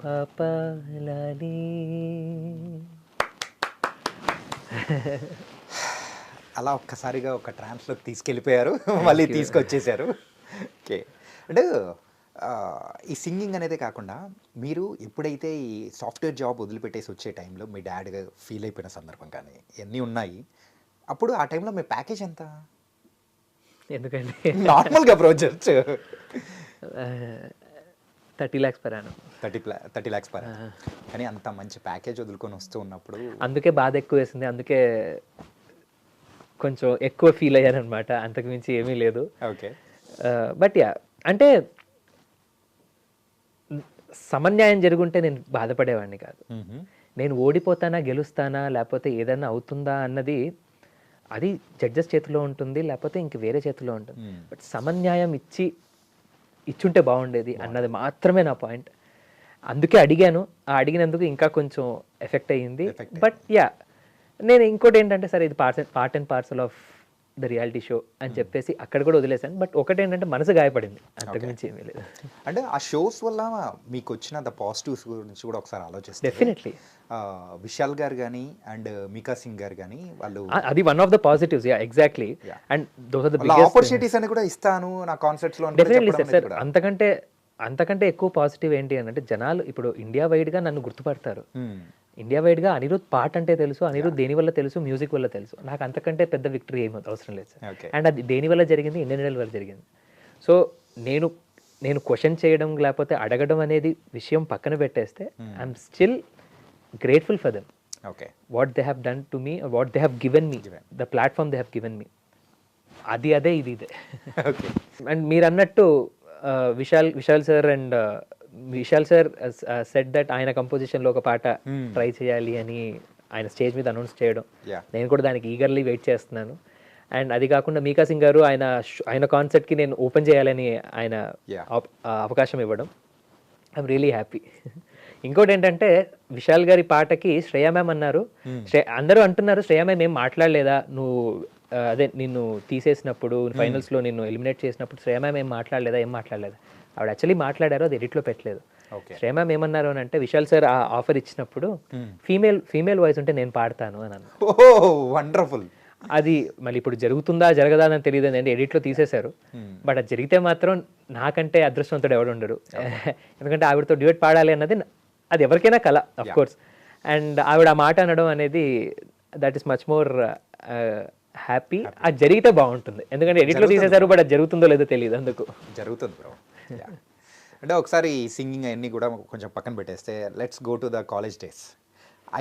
పాపాలాలి. అలా ఒక్కసారిగా ఒక ట్రాన్స్లోకి తీసుకెళ్ళిపోయారు, మళ్ళీ తీసుకొచ్చేసారు. ఓకే. అంటే ఈ సింగింగ్ అనేదే కాకుండా మీరు ఎప్పుడైతే ఈ సాఫ్ట్వేర్ జాబ్ వదిలిపెట్టేసి వచ్చే టైంలో మీ డాడ్ ఫీల్ అయిపోయిన సందర్భం కానీ ఇవన్నీ ఉన్నాయి, అప్పుడు ఆ టైంలో మీ ప్యాకేజ్ ఎంత? ఎందుకండి నార్మల్గా project 30 lakhs per annum. 30 lakhs per annum. కానీ అంత మంచి ప్యాకేజ్ వదులుకొని వస్తూ ఉన్నప్పుడు అందుకే బాధ ఎక్కువ వేసింది, అందుకే కొంచెం ఎక్కువ ఫీల్ అయ్యాను అనమాట. అంతకు మించి ఏమీ లేదు. ఓకే. బట్ యా అంటే సమన్యాయం జరుగుంటే నేను బాధపడేవాడిని కాదు. నేను ఓడిపోతానా గెలుస్తానా లేకపోతే ఏదైనా అవుతుందా అన్నది అది జడ్జెస్ చేతిలో ఉంటుంది, లేకపోతే ఇంక వేరే చేతిలో ఉంటుంది. బట్ సమన్యాయం ఇచ్చుంటే బాగుండేది అన్నది మాత్రమే నా పాయింట్. అందుకే అడిగాను. ఆ అడిగినందుకు ఇంకా కొంచెం ఎఫెక్ట్ అయ్యింది. బట్ యా నేను ఇంకోటి ఏంటంటే సరే ఇది part and parcel of the reality show అని చెప్పేసి అక్కడ కూడా వదిలేసాను. బట్ ఒకటేంటంటే మనసు గాయపడింది, అంతకుమించి ఏమీ లేదు. అంటే ఆ షోస్ వల్ల మీకు వచ్చిన ద పాజిటివ్స్ గురించి కూడా ఒకసారి ఆలోచిస్తే డెఫినెట్లీ విశాల్ గారు కానీ అండ్ మీకా సింగ్ గారు కానీ వాళ్ళు అది one of the positives. Yeah exactly. And those are the biggest opportunities అని కూడా ఇస్తాను నా కాన్సెప్ట్స్ లో. Definitely sir. అంతకంటే ఎక్కువ పాజిటివ్ ఏంటి అంటే జనాలు ఇప్పుడు ఇండియా వైడ్గా నన్ను గుర్తుపడతారు. ఇండియా వైడ్గా అనిరుద్ పాట అంటే తెలుసు, అనిరుద్ దేని వల్ల తెలుసు, మ్యూజిక్ వల్ల తెలుసు. నాకు అంతకంటే పెద్ద విక్టరీ ఏమీ అవసరం లేదు సార్. అండ్ అది దేని వల్ల జరిగింది, ఇండియన్ ఐడల్ వల్ల జరిగింది. సో నేను క్వశ్చన్ చేయడం లేకపోతే అడగడం అనేది విషయం పక్కన పెట్టేస్తే I'm still grateful for them. Okay. What they have done to me, what they have given me, the platform they have given me. అదే ఇదే. ఓకే. అండ్ మీరు అన్నట్టు విశాల్ సార్ సెడ్ దట్ ఆయన కంపోజిషన్లో ఒక పాట ట్రై చేయాలి అని ఆయన స్టేజ్ మీద అనౌన్స్ చేయడం, నేను కూడా దానికి ఈగర్లీ వెయిట్ చేస్తున్నాను. అండ్ అది కాకుండా మీకా సింగ్ గారు ఆయన కాన్సర్ట్కి నేను ఓపెన్ చేయాలని ఆయన అవకాశం ఇవ్వడం, ఐఎమ్ రియలీ హ్యాపీ. ఇంకోటి ఏంటంటే విశాల్ గారి పాటకి శ్రేయా మ్యామ్ అన్నారు, అందరూ అంటున్నారు శ్రేయా మ్యామ్ ఏం మాట్లాడలేదా నువ్వు అదే నిన్ను తీసేసినప్పుడు ఫైనల్స్లో నిన్ను ఎలిమినేట్ చేసినప్పుడు శ్రేయా మ్యామ్ ఏం మాట్లాడలేదా. ఆవిడ యాక్చువల్లీ మాట్లాడారు, అది ఎడిట్లో పెట్టలేదు. శ్రేయా మ్యామ్ ఏమన్నారు అని అంటే విశాల్ సార్ ఆ ఆఫర్ ఇచ్చినప్పుడు ఫీమేల్ వాయిస్ ఉంటే నేను పాడతాను అని అన్నారు. వండర్ఫుల్. అది మళ్ళీ ఇప్పుడు జరుగుతుందా జరగదా అని తెలియదు అండి, ఎడిట్లో తీసేశారు. బట్ అది జరిగితే మాత్రం నాకంటే అదృష్టవంతుడు ఎవడు ఉండడు. ఎందుకంటే ఆవిడతో డ్యూయట్ పాడాలి అన్నది అది ఎవరికైనా కల అఫ్ కోర్స్. అండ్ ఆవిడ ఆ మాట అనడం అనేది that is much more happy. అది జరిగితే బాగుంటుంది, ఎందుకంటే ఎడిట్లో తీసేశారు, బట్ అది జరుగుతుందో లేదో తెలియదు, అందుకు జరుగుతుంది బ్రో. అంటే ఒకసారి సింగింగ్ అవన్నీ కూడా కొంచెం పక్కన పెట్టేస్తే let's go to the college days.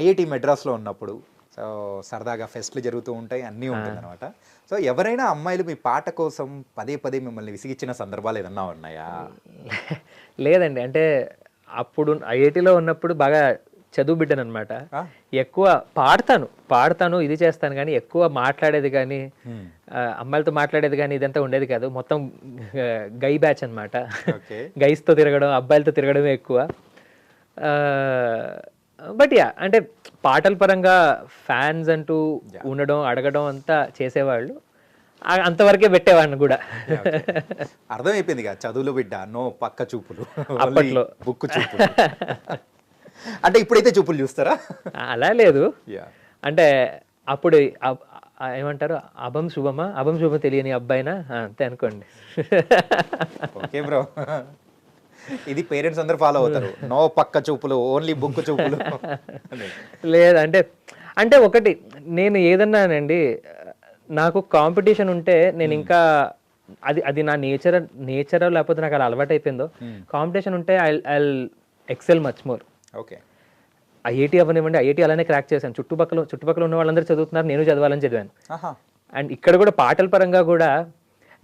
IIT మెడ్రాస్లో ఉన్నప్పుడు సో సరదాగా ఫెస్ట్లు జరుగుతూ ఉంటాయి, అన్నీ ఉంటుంది అనమాట. సో ఎవరైనా అమ్మాయిలు మీ పాట కోసం పదే మిమ్మల్ని విసిగిచ్చిన సందర్భాలు ఏదన్నా ఉన్నాయా? లేదండి. అంటే అప్పుడు ఐఐటిలో ఉన్నప్పుడు బాగా చదువు బిడ్డను అనమాట. ఆ? ఎక్కువ పాడతాను ఇది చేస్తాను కానీ ఎక్కువ మాట్లాడేది కానీ అమ్మాయిలతో మాట్లాడేది కానీ ఇదంతా ఉండేది కాదు. మొత్తం గై బ్యాచ్ అనమాట. ఓకే. గైస్తో తిరగడం, అబ్బాయిలతో తిరగడమే ఎక్కువ. బట్ యా అంటే పాటల పరంగా ఫ్యాన్స్ అంటూ ఉండడం, అడగడం అంతా చేసేవాళ్ళు. అంతవరకే పెట్టేవాడిని కూడా. అర్థమైపోయింది కదా, చదువులో బిడ్డ, నో పక్క చూపులు, అప్పట్లో. బుక్ చూపులు. అంటే ఇప్పుడైతే చూపులు చూస్తారా? అలా లేదు. యా. అంటే అప్పుడు ఏమంటారు, అభం శుభం తెలియని అబ్బాయినా అంతే అనుకోండి. ఓకే బ్రో, ఇది పేరెంట్స్ అందరూ ఫాలో అవుతారు, నో పక్క చూపులు, ఓన్లీ బుక్ చూపులు. లేదు అంటే ఒకటి నేను ఏదన్నానండి, నాకు కాంపిటీషన్ ఉంటే నేను ఇంకా అది నా నేచర్ లేకపోతే నాకు అలా అలవాటు అయిపోయిందో, కాంపిటీషన్ ఉంటే I excel much more. Okay. IIT అవ్వనివ్వండి, ఐఐటి అలానే క్రాక్ చేశాను. చుట్టుపక్కల ఉన్న వాళ్ళందరూ చదువుతున్నారు, నేను చదవాలని చదివాను. అండ్ ఇక్కడ కూడా పాటల పరంగా కూడా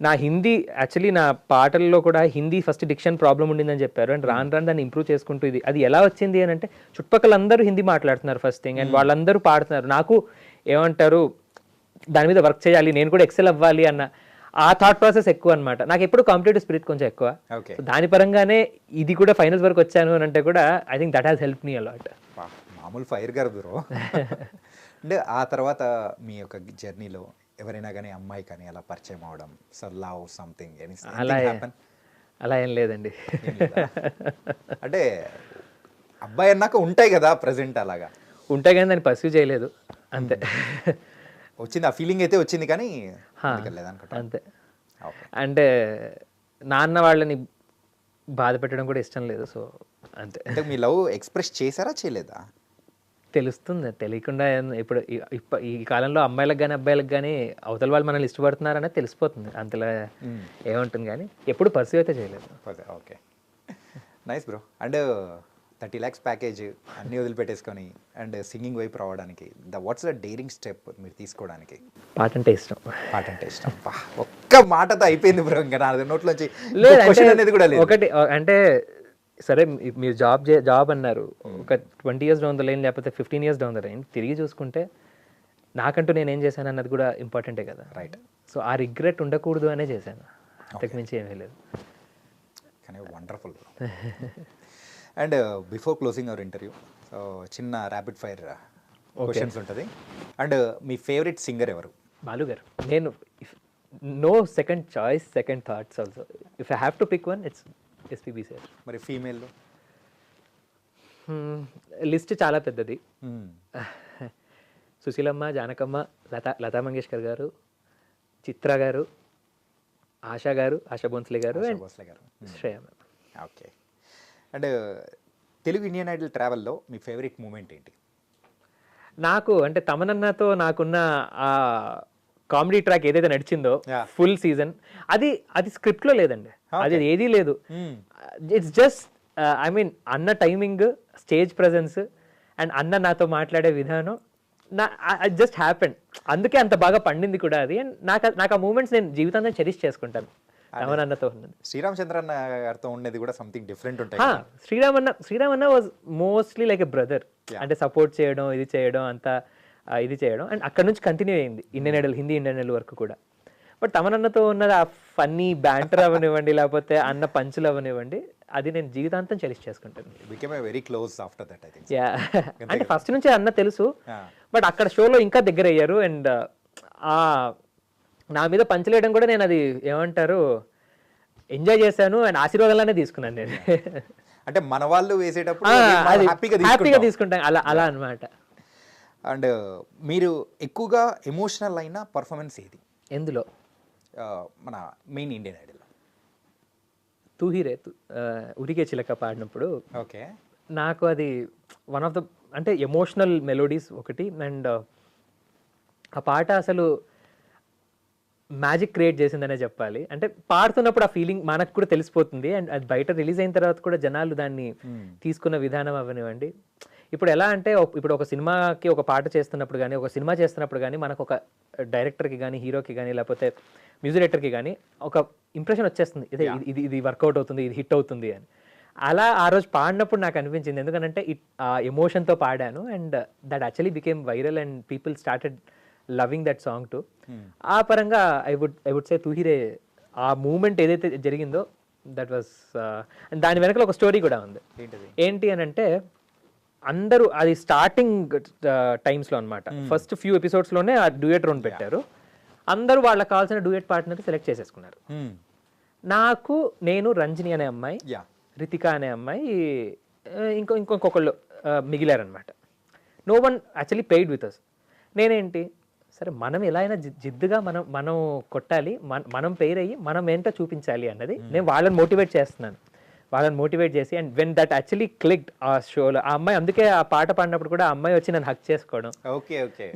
నా హిందీ, యాక్చువల్లీ నా పాటల్లో కూడా హిందీ ఫస్ట్ డిక్షన్ ప్రాబ్లం ఉండిందని చెప్పారు. అండ్ రాను దాన్ని ఇంప్రూవ్ చేసుకుంటూ అది ఎలా వచ్చింది అని అంటే, చుట్టుపక్కల అందరూ హిందీ మాట్లాడుతున్నారు ఫస్ట్ థింగ్, అండ్ వాళ్ళందరూ పాడుతున్నారు. నాకు ఏమంటారు, దాని మీద వర్క్ చేయాలి, నేను కూడా ఎక్సెల్ అవ్వాలి అన్న ఆ థాట్ ప్రాసెస్ ఎక్కువ అనమాట. నాకు ఎప్పుడు కాంపిటేటివ్ స్పిరిట్ కొంచెం ఎక్కువ. దాని పరంగానే ఇది కూడా ఫైనల్స్ వరకు వచ్చాను అని అంటే కూడా I think that has help me a lot. మామూలు ఫైర్ గారు బ్రో. అంటే ఆ తర్వాత మీ యొక్క జర్నీలో ఎవరైనా కానీ అమ్మాయి కానీ అలా పరిచయం అవడం, సో లవ్ సంథింగ్ అలా ఏం లేదండి. అంటే అబ్బాయి అన్నాక ఉంటాయి కదా ప్రజెంట్, అలాగా ఉంటాయి కానీ దాన్ని పర్సూ చేయలేదు అంతే. వచ్చింది ఆ ఫీలింగ్ అయితే వచ్చింది కానీ అంతే. అంటే నాన్న వాళ్ళని బాధ పెట్టడం కూడా ఇష్టం లేదు, సో అంతే. అంటే మీ లవ్ ఎక్స్ప్రెస్ చేశారా చేయలేదా? తెలుస్తుంది, తెలియకుండా ఇప్పుడు ఈ కాలంలో అమ్మాయిలకు కానీ అబ్బాయిలకు కానీ అవతల వాళ్ళు మనల్ని ఇష్టపడుతున్నారనేది తెలిసిపోతుంది, అంతలా ఏముంటుంది. కానీ ఎప్పుడు పర్సూ అయితే చేయలేదు. Okay, nice bro. And 30 lakhs package అన్నీ వదిలిపెట్టేసుకొని అండ్ సింగింగ్ వైపు రావడానికి వాట్స్ ద డేరింగ్ స్టెప్ మీరు తీసుకోవడానికి? పాట అంటే ఇష్టం. ఒక్క మాటతో అయిపోయింది బ్రో, ఇంకా నా నోట్లోంచి అనేది కూడా లేదు. ఒకటి అంటే సరే మీరు జాబ్ అన్నారు, ఒక 20 years డౌన్ ద లైన్ లేకపోతే 15 years డౌన్ ద లైన్ తిరిగి చూసుకుంటే నాకంటూ నేను ఏం చేశాను అన్నది కూడా ఇంపార్టెంటే కదా. రైట్. సో ఆ రిగ్రెట్ ఉండకూడదు అనే చేశాను, అంతకుమించి ఏమీ లేదు. కానీ wonderful. And before closing hour interview, so చిన్న ర్యాపిడ్ ఫైర్ క్వశ్చన్స్ ఉంటుంది. అండ్ మీ ఫేవరెట్ సింగర్ ఎవరు? బాలు గారు. నేను no second choice, second thoughts also. If I have to pick one it's SPB sir. మరి ఫీమేల్లో? లిస్ట్ చాలా పెద్దది. సుశీలమ్మ, జానకమ్మ, లతా మంగేష్కర్ గారు, చిత్ర గారు, ఆశా భోన్స్లే గారు, and Shreya ma'am. Okay. And Telugu Indian Idol ట్రావెల్లో మీ ఫేవరెట్ మూమెంట్ ఏంటి? నాకు అంటే తమనన్నతో నాకున్న ఆ కామెడీ ట్రాక్ ఏదైతే నడిచిందో ఫుల్ సీజన్, అది స్క్రిప్ట్లో లేదండి, అది ఏదీ లేదు. ఇట్స్ జస్ట్ ఐ మీన్ అన్న టైమింగ్, స్టేజ్ ప్రెజెన్స్ అండ్ అన్న నాతో మాట్లాడే విధానం, జస్ట్ హ్యాపెండ్. అందుకే అంత బాగా పండింది కూడా అది. అండ్ నాకు ఆ మూమెంట్స్ నేను జీవితాంతం చెరిష్ చేసుకుంటాను. తమనన్నతో ఉన్నది. శ్రీరామచంద్రన్న గారితో ఉండేది కూడా సంథింగ్ డిఫరెంట్ ఉంటాయి. శ్రీరామన్న was mostly like a brother. అంటే సపోర్ట్ చేయడం, ఇది చేయడం, అంతా ఇది చేయడం. అండ్ అక్కడ నుంచి కంటిన్యూ అయింది Indian Idol, Hindi Indian Idol వరకు కూడా. బట్ తమనన్నతో ఉన్నది ఆ ఫన్నీ బ్యాంటర్ అవనివ్వండి, లేకపోతే అన్న పంచులు అవనివ్వండి, అది నేను జీవితాంతం చెరిష్ చేసుకుంటాను. Very close after that I think. Yeah, అంటే ఫస్ట్ నుంచి అన్న తెలుసు, బట్ అక్కడ షోలో ఇంకా దగ్గర అయ్యారు. అండ్ నా మీద పంచలేయడం కూడా నేను అది ఏమంటారు ఎంజాయ్ చేశాను అండ్ ఆశీర్వాదాలనే తీసుకున్నాను నేను. అంటే మన వాళ్ళు వేసేటప్పుడు హ్యాపీగా తీసుకుంటాను, అలా అన్నమాట. అండ్ మీరు ఎక్కువగా ఎమోషనల్ అయిన పర్ఫార్మెన్స్ ఏది? ఎందులో? మన మెయిన్ ఇండియన్ ఐడల్ తూ హీరే ఉరికే చిలక పాడినప్పుడు. ఓకే. నాకు అది వన్ ఆఫ్ ద అంటే ఎమోషనల్ మెలోడీస్ ఒకటి. అండ్ ఆ పాట అసలు మ్యాజిక్ క్రియేట్ చేసిందనే చెప్పాలి. అంటే పాడుతున్నప్పుడు ఆ ఫీలింగ్ మనకు కూడా తెలిసిపోతుంది. అండ్ అది బయట రిలీజ్ అయిన తర్వాత కూడా జనాలు దాన్ని తీసుకున్న విధానం అవనివ్వండి. ఇప్పుడు ఎలా అంటే ఇప్పుడు ఒక సినిమాకి ఒక పాట చేస్తున్నప్పుడు కానీ, ఒక సినిమా చేస్తున్నప్పుడు కానీ, మనకు ఒక డైరెక్టర్కి కానీ, హీరోకి కానీ, లేకపోతే మ్యూజిక్ డైరెక్టర్కి కానీ ఒక ఇంప్రెషన్ వచ్చేస్తుంది, ఇది వర్కౌట్ అవుతుంది, ఇది హిట్ అవుతుంది అని. అలా ఆ రోజు పాడినప్పుడు నాకు అనిపించింది, ఎందుకంటే ఎమోషన్తో పాడాను and that actually became viral and people started loving that song to. ఆ పరంగా ఐ వుడ్ సే తుహిరే ఆ మూమెంట్ ఏదైతే జరిగిందో దట్ వాస్, దాని వెనకాల ఒక స్టోరీ కూడా ఉంది. ఏంటి అని అంటే అందరూ అది స్టార్టింగ్ టైమ్స్లో అనమాట, ఫస్ట్ ఫ్యూ ఎపిసోడ్స్లోనే ఆ డ్యూయట్ రౌండ్ పెట్టారు. అందరూ వాళ్ళకి కావాల్సిన డ్యూయట్ పార్ట్నర్ సెలెక్ట్ చేసేసుకున్నారు. నాకు, నేను, రంజని అనే అమ్మాయి, రితిక అనే అమ్మాయి, ఇంకొకళ్ళు మిగిలారనమాట. No one actually paid with us. నేనేంటి సరే మనం ఎలా అయినా జిద్దుగా మనం కొట్టాలి, మనం పెయిర్ అయ్యి మనం ఏంటో చూపించాలి అన్నది నేను వాళ్ళని మోటివేట్ చేస్తున్నాను. వాళ్ళని మోటివేట్ చేసి and when that actually clicked ఆ షోలో, ఆ అమ్మాయి అందుకే ఆ పాట పాడినప్పుడు కూడా ఆ అమ్మాయి వచ్చి నన్ను హక్ చేసుకోవడం,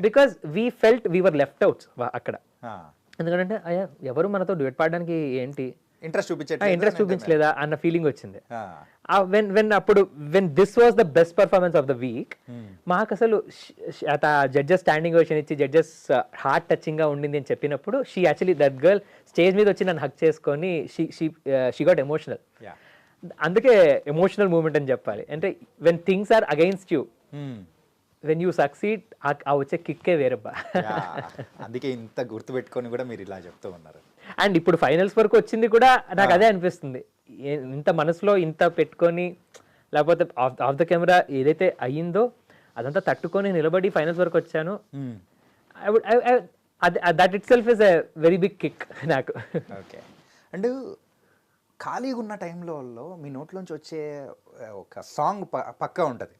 because we felt we were left outs అక్కడ. ఎందుకంటే అయ్యా ఎవరు మనతో డ్యూయట్ పాడడానికి ఏంటి ఇంట్రెస్ట్ చూపించలేదా అన్న ఫీలింగ్ వచ్చింది. When this was the best performance of the week, మాకు అసలు జడ్జెస్ స్టాండింగ్ ఓషన్ ఇచ్చి జడ్జెస్ హార్ట్ టచింగ్ గా ఉండింది అని చెప్పినప్పుడు she actually that girl stage మీద వచ్చి నన్ను హక్ చేసుకొని షీ గాట్ ఎమోషనల్. అందుకే ఎమోషనల్ మూమెంట్ అని చెప్పాలి. అంటే when things are against you, when you succeed, ఆ వచ్చే కిక్కే వేరబ్బా. అందుకే ఇంత గుర్తుపెట్టుకొని కూడా మీరు ఇలా చెప్తూ ఉన్నారు. అండ్ ఇప్పుడు ఫైనల్స్ వరకు వచ్చింది కూడా నాకు అదే అనిపిస్తుంది. ఇంత మనసులో ఇంత పెట్టుకొని, లేకపోతే ఆఫ్ ద కెమెరా ఏదైతే అయ్యిందో అదంతా తట్టుకొని నిలబడి ఫైనల్స్ వరకు వచ్చాను. That itself is a very big kick నాకు. ఓకే. అండ్ ఖాళీగా ఉన్న టైంలో మీ నోట్లోంచి వచ్చే ఒక సాంగ్ పక్కా ఉంటుంది,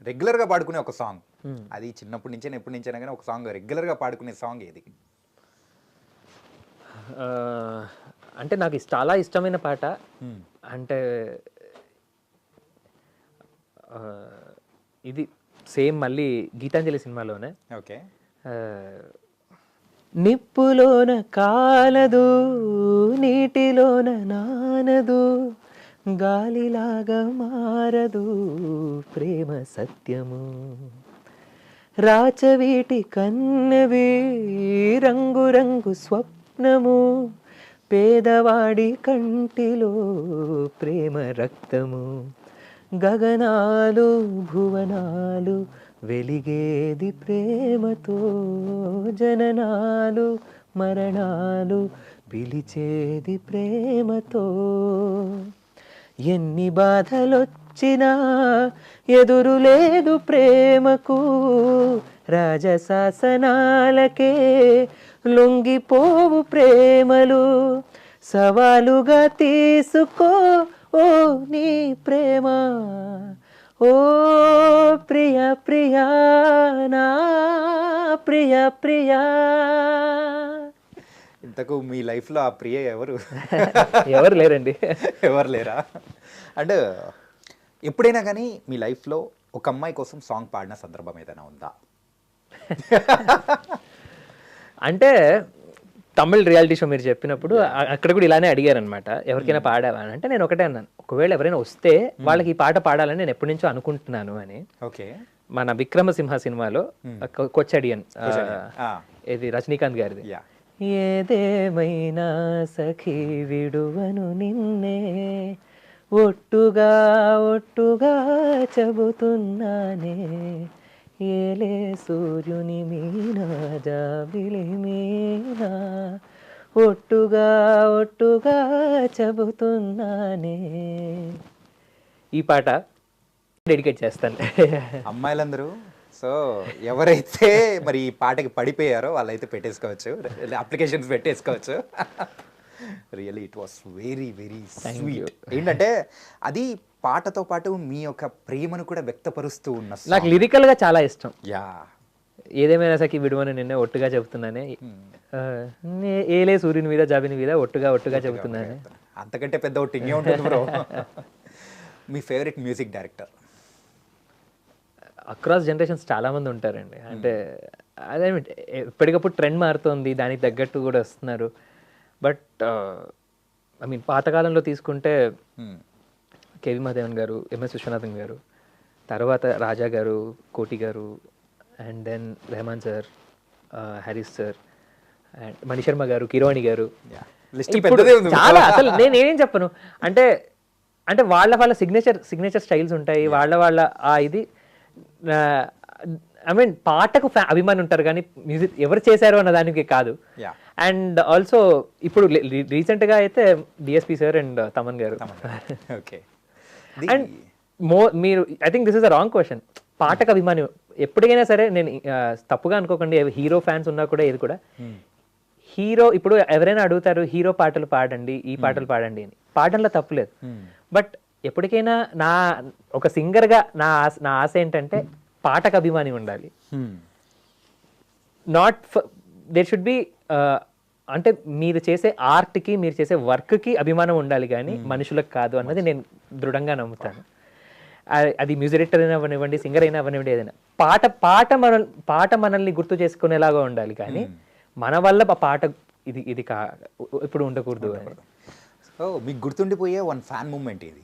రెగ్యులర్గా పాడుకునే ఒక సాంగ్. అది చిన్నప్పటి నుంచైనా ఎప్పటి నుంచైనా కానీ ఒక సాంగ్ రెగ్యులర్గా పాడుకునే సాంగ్ ఏది? అంటే నాకు చాలా ఇష్టమైన పాట అంటే ఇది సేమ్ మళ్ళీ గీతాంజలి సినిమాలోనే. ఓకే. నిప్పులోన కాలదు, నీటిలోన నానదు, గాలిలాగా మారదు ప్రేమ సత్యము, రాచవీటి కన్నెవి రంగు రంగు స్వప్నము, పేదవాడి కంటిలో ప్రేమ రక్తము, గగనాలు భువనాలు వెలిగేది ప్రేమతో, జననాలు మరణాలు పిలిచేది ప్రేమతో, ఎన్ని బాధలొచ్చినా ఎదురు లేదు ప్రేమకు, రాజశాసనాలకే లొంగిపోవు ప్రేమలు, సవాలుగా తీసుకో ఓ నీ ప్రేమ, ఓ ప్రియా ప్రియా నా ప్రియా ప్రియా. ఇంతకు మీ లైఫ్లో ఆ ప్రియ ఎవరు? ఎవరు లేరండి. ఎవరు లేరా? అండ్ ఎప్పుడైనా కానీ మీ లైఫ్లో ఒక అమ్మాయి కోసం సాంగ్ పాడిన సందర్భం ఏదైనా ఉందా? అంటే తమిళ్ రియాలిటీ షో మీరు చెప్పినప్పుడు అక్కడ కూడా ఇలానే అడిగారనమాట, ఎవరికైనా పాడావా అని. అంటే నేను ఒకటే అన్నాను, ఒకవేళ ఎవరైనా వస్తే వాళ్ళకి ఈ పాట పాడాలని నేను ఎప్పటి నుంచో అనుకుంటున్నాను అని. ఓకే. మన విక్రమసింహ సినిమాలో కొచ్చడియన్, ఇది రజనీకాంత్ గారిది. ఏదేమైనా సఖీ విడువను నిన్నే, ఒట్టుగా ఒట్టుగా చెబుతున్నానే, ఏలే సూర్యుని మీనా జాబిలి మీనా, ఒట్టుగా ఒట్టుగా చెబుతున్నానే. ఈ పాట డెడికేట్ చేస్తాను అమ్మాయిలందరూ. సో ఎవరైతే మరి ఈ పాటకి పడిపోయారో వాళ్ళైతే పెట్టేసుకోవచ్చు, అప్లికేషన్స్ పెట్టేసుకోవచ్చు. Really it was very very sweet. ఏంటంటే అది పాటతో పాటు మీ యొక్క ప్రేమను కూడా వ్యక్తపరుస్తూ ఉన్న, నాకు లిరికల్గా చాలా ఇష్టం. యా, ఏదేమైనా సఖి విడువని నిన్నే ఒట్టుగా చెబుతున్నానే, ఏలే సూర్యుని మీద జాబిని మీద ఒట్టుగా ఒట్టుగా చెబుతున్నానే. అంతకంటే పెద్ద ఒట్టు ఇంకే ఉంటుంది బ్రో. మీ favourite music director? Across generations చాలామంది ఉంటారండి. అంటే అదే ఎప్పటికప్పుడు ట్రెండ్ మారుతుంది, దానికి తగ్గట్టు కూడా వస్తున్నారు. బట్ ఐ మీన్ పాతకాలంలో తీసుకుంటే కేవి మహాదేవన్ గారు, ఎంఎస్ విశ్వనాథన్ గారు, తర్వాత రాజా garu, Koti garu, and then Rahman sir, Harris sir, and Manisharma garu, Keeravani గారు. చాలా అసలు నేనేం చెప్పను అంటే అంటే వాళ్ళ సిగ్నేచర్ స్టైల్స్ ఉంటాయి, వాళ్ళ ఇది ఐ మీన్ పాటకు అభిమాని ఉంటారు కానీ మ్యూజిక్ ఎవరు చేశారు అన్న దానికి కాదు. Yeah. అండ్ ఆల్సో ఇప్పుడు రీసెంట్గా అయితే డిఎస్పి సార్ అండ్ తమన్ గారు. ఓకే. అండ్ మీరు I think this is a wrong question. పాటకు అభిమాని ఎప్పటికైనా సరే, నేను తప్పుగా అనుకోకండి, హీరో ఫ్యాన్స్ ఉన్నా కూడా ఏది కూడా హీరో ఇప్పుడు ఎవరైనా అడుగుతారు హీరో పాటలు పాడండి, ఈ పాటలు పాడండి అని. పాడడంలో తప్పులేదు. బట్ ఎప్పటికైనా ఒక సింగర్గా నా ఆశ ఏంటంటే పాటకు అభిమాని ఉండాలి. నాట్ దేర్ షుడ్ బి అంటే మీరు చేసే ఆర్ట్కి, మీరు చేసే వర్క్కి అభిమానం ఉండాలి కానీ మనుషులకు కాదు అన్నది నేను దృఢంగా నమ్ముతాను. అది మ్యూజిక్ డైరెక్టర్ అయినా అవ్వనివ్వండి, సింగర్ అయినా అవ్వనివ్వండి, ఏదైనా పాట మనల్ని గుర్తు చేసుకునేలాగా ఉండాలి కానీ మన వల్ల పాట ఇది ఇప్పుడు ఉండకూడదు. సో మీకు గుర్తుండిపోయే వన్ ఫ్యాన్ మూమెంట్ ఇది?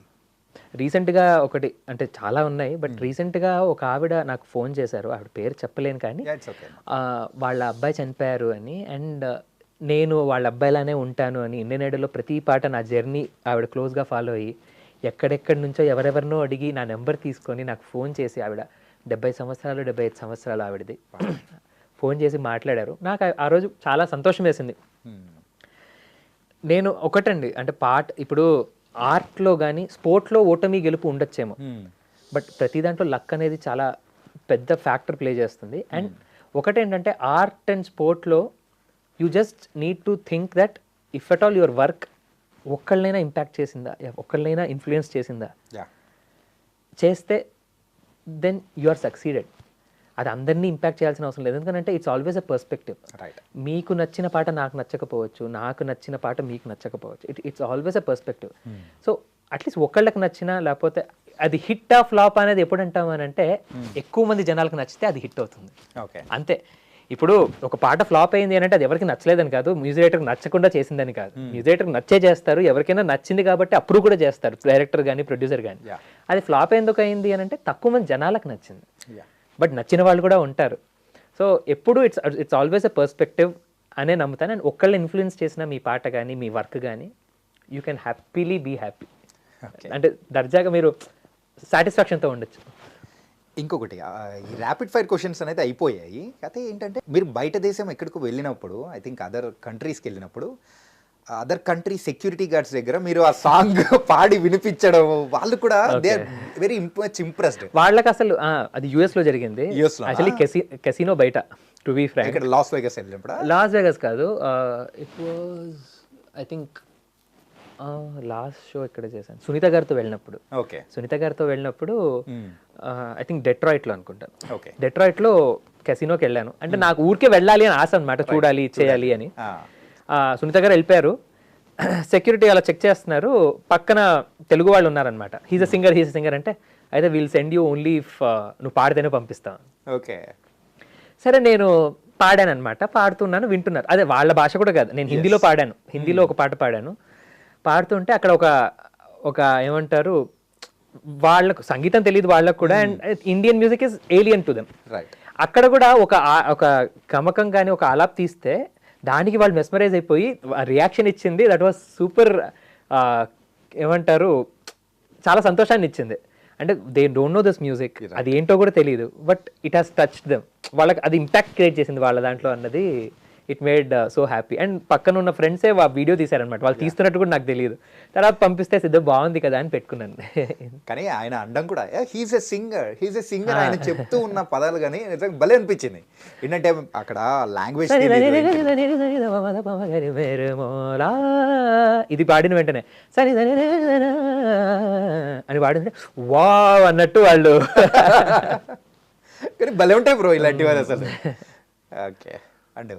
రీసెంట్గా ఒకటి, అంటే చాలా ఉన్నాయి, బట్ రీసెంట్గా ఒక ఆవిడ నాకు ఫోన్ చేశారు. ఆవిడ పేరు చెప్పలేను కానీ వాళ్ళ అబ్బాయి చనిపోయారు అని, అండ్ నేను వాళ్ళ అబ్బాయిలానే ఉంటాను అని ఇండియన్ ఐడల్లో ప్రతి పాట నా జర్నీ ఆవిడ క్లోజ్గా ఫాలో అయ్యి ఎక్కడెక్కడి నుంచో ఎవరెవరినో అడిగి నా నెంబర్ తీసుకొని నాకు ఫోన్ చేసి, ఆవిడ 75 సంవత్సరాలు ఆవిడది, ఫోన్ చేసి మాట్లాడారు. నాకు ఆ రోజు చాలా సంతోషం వేసింది. నేను ఒకటండి, అంటే ఇప్పుడు ఆర్ట్లో కానీ స్పోర్ట్లో ఓటమి గెలుపు ఉండొచ్చేమో, బట్ ప్రతి దాంట్లో లక్ అనేది చాలా పెద్ద ఫ్యాక్టర్ ప్లే చేస్తుంది. అండ్ ఒకటేంటంటే ఆర్ట్ అండ్ స్పోర్ట్లో you just need to think that if at all your work ఒక్కళ్ళైనా ఇంపాక్ట్ చేసిందా, ఒక్కళ్ళైనా ఇన్ఫ్లుయెన్స్ చేసిందా, చేస్తే దెన్ యు ఆర్ సక్సీడెడ్. అది అందరినీ ఇంపాక్ట్ చేయాల్సిన అవసరం లేదు, ఎందుకంటే ఇట్స్ ఆల్వేస్ అ పర్స్పెక్టివ్. మీకు నచ్చిన పాట నాకు నచ్చకపోవచ్చు, నాకు నచ్చిన పాట మీకు నచ్చకపోవచ్చు. It's always a perspective. So at least ఒకళ్ళకి నచ్చినా, లేకపోతే అది హిట్ ఆఫ్ ఫ్లాప్ అనేది ఎప్పుడు అంటాం అని అంటే ఎక్కువ మంది జనాలకు నచ్చితే అది హిట్ అవుతుంది, అంతే. ఇప్పుడు ఒక పాట ఫ్లాప్ అయింది అని అంటే అది ఎవరికి నచ్చలేదని కాదు, మ్యూజిక్ డైరెక్టర్కి నచ్చకుండా చేసిందని కాదు. మ్యూజిక్ డైరెక్టర్కి నచ్చే చేస్తారు, ఎవరికైనా నచ్చింది కాబట్టి అప్పుడు కూడా చేస్తారు, డైరెక్టర్ కానీ ప్రొడ్యూసర్ కానీ. అది ఫ్లాప్ ఎందుకు అయింది అని అంటే తక్కువ మంది జనాలకు నచ్చింది, బట్ నచ్చిన వాళ్ళు కూడా ఉంటారు. సో ఎప్పుడు ఇట్స్ ఆల్వేస్ ఎ పర్స్పెక్టివ్ అనే నమ్ముతాను. అండ్ ఒక్కళ్ళు ఇన్ఫ్లుయెన్స్ చేసిన మీ పాట కానీ మీ వర్క్ కానీ you can happily be happy, అంటే దర్జాగా మీరు సాటిస్ఫాక్షన్తో ఉండొచ్చు. ఇంకొకటి, ఈ ర్యాపిడ్ ఫైర్ క్వశ్చన్స్ అనేది అయిపోయాయి. అయితే ఏంటంటే మీరు బయట దేశం ఎక్కడికి వెళ్ళినప్పుడు, ఐ థింక్ అదర్ కంట్రీస్కి వెళ్ళినప్పుడు, అదర్ కంట్రీ సెక్యూరిటీ గార్డ్స్ దగ్గర మీరు ఆ సాంగ్ పాడి వినిపించడం, వాళ్ళు కూడా they are very much impressed. వాళ్ళకి అసలు అది యుఎస్ లో జరిగింది. యాక్చువల్లీ కెసినో బయట, టు బి ఫ్రాంక్. ఇక్కడ లాస్ వేగస్ వెళ్ళినప్పుడు? లాస్ వేగస్ కాదు, it was I think last show ఇక్కడ చేశాను సునీత గారితో వెళ్ళినప్పుడు. ఓకే. సునీత గారితో వెళ్ళినప్పుడు ఐ థింక్ డెట్రాయిట్లో అనుకుంటాను. ఓకే. డెట్రాయిట్లో కెసినోకి వెళ్ళాను. అంటే నాకు ఊరికే వెళ్ళాలి అని ఆశ అనమాట, చూడాలి చేయాలి అని. సునీత గారు వెళ్ళిపోయారు. సెక్యూరిటీ అలా చెక్ చేస్తున్నారు, పక్కన తెలుగు వాళ్ళు ఉన్నారనమాట. హీజ్ అ సింగర్ అంటే, అయితే wheel send you only if నువ్వు పాడితేనే పంపిస్తాను. ఓకే. సరే నేను పాడాను అనమాట, పాడుతున్నాను, వింటున్నారు. అదే వాళ్ళ భాష కూడా కాదు, నేను హిందీలో పాడాను, హిందీలో ఒక పాట పాడాను. పాడుతుంటే అక్కడ ఒక ఏమంటారు, వాళ్ళకు సంగీతం తెలియదు వాళ్ళకు కూడా, and Indian music is alien to them. అక్కడ కూడా ఒక గమకం కానీ ఒక ఆలాప్ తీస్తే దానికి వాళ్ళు మెస్మరైజ్ అయిపోయి రియాక్షన్ ఇచ్చింది. దట్ వాజ్ సూపర్, ఏమంటారు, చాలా సంతోషాన్ని ఇచ్చింది. అంటే they don't know this music, అది ఏంటో కూడా తెలియదు, but it has touched them. వాళ్ళకి అది ఇంపాక్ట్ క్రియేట్ చేసింది వాళ్ళ దాంట్లో అన్నది. It made so happy. And పక్కన ఉన్న ఫ్రెండ్సే వీడియో తీశారనమాట, వాళ్ళు తీస్తున్నట్టు కూడా నాకు తెలియదు. తర్వాత పంపిస్తే సిద్ధ బాగుంది కదా అని పెట్టుకున్నాను. కానీ ఆయన అండం కూడా హీజ్ ఎ సింగర్ ఆయన చెప్తూ ఉన్న పదాలు కానీ భలే అనిపించింది. ఏంటంటే అక్కడ లాంగ్వేజ్ ఇది పాడిన వెంటనే సరే అని పాడింటే వావ్ అన్నట్టు వాళ్ళు. కానీ భలే ఉంటాయి బ్రో ఇలాంటివి అసలు. Okay. And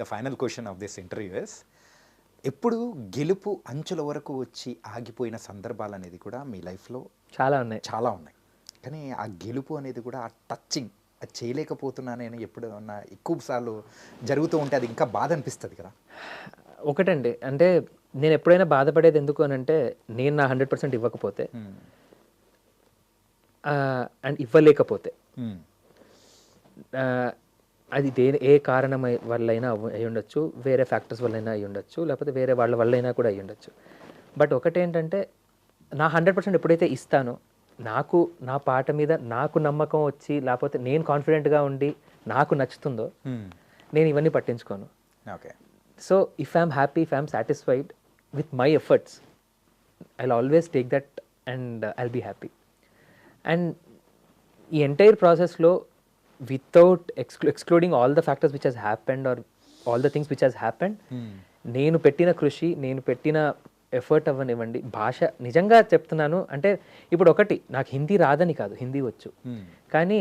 the final question of this interview is, ఎప్పుడు గెలుపు అంచుల వరకు వచ్చి ఆగిపోయిన సందర్భాలు అనేది కూడా మీ లైఫ్లో చాలా ఉన్నాయి. కానీ ఆ గెలుపు అనేది కూడా ఆ టచింగ్, అది చేయలేకపోతున్నానని ఎప్పుడన్నా ఎక్కువ సార్లు జరుగుతూ ఉంటే అది ఇంకా బాధ అనిపిస్తుంది కదా? ఒకటండి, అంటే నేను ఎప్పుడైనా బాధపడేది ఎందుకు అని అంటే, నేను నా 100% ఇవ్వకపోతే అండ్ ఇవ్వలేకపోతే, అది ఏ కారణం వల్లైనా అయి ఉండొచ్చు, వేరే ఫ్యాక్టర్స్ వల్లైనా అయి ఉండొచ్చు, లేకపోతే వేరే వాళ్ళ వల్లైనా కూడా అయి ఉండొచ్చు. బట్ ఒకటేంటంటే నా 100% ఎప్పుడైతే ఇస్తానో, నాకు నా పాట మీద నాకు నమ్మకం వచ్చి, లేకపోతే నేను కాన్ఫిడెంట్గా ఉండి నాకు నచ్చుతుందో, నేను ఇవన్నీ పట్టించుకోను. Okay. So if I'm happy, if I'm satisfied with my efforts, I always take that and I'll be happy. And ఈ ఎంటైర్ ప్రాసెస్లో without excluding all the factors which has happened or all the things which has happened, నేను పెట్టిన కృషి, నేను పెట్టిన effort అవ్వనివ్వండి, భాష నిజంగా చెప్తున్నాను అంటే, ఇప్పుడు ఒకటి నాకు హిందీ రాదని కాదు, హిందీ వచ్చు, కానీ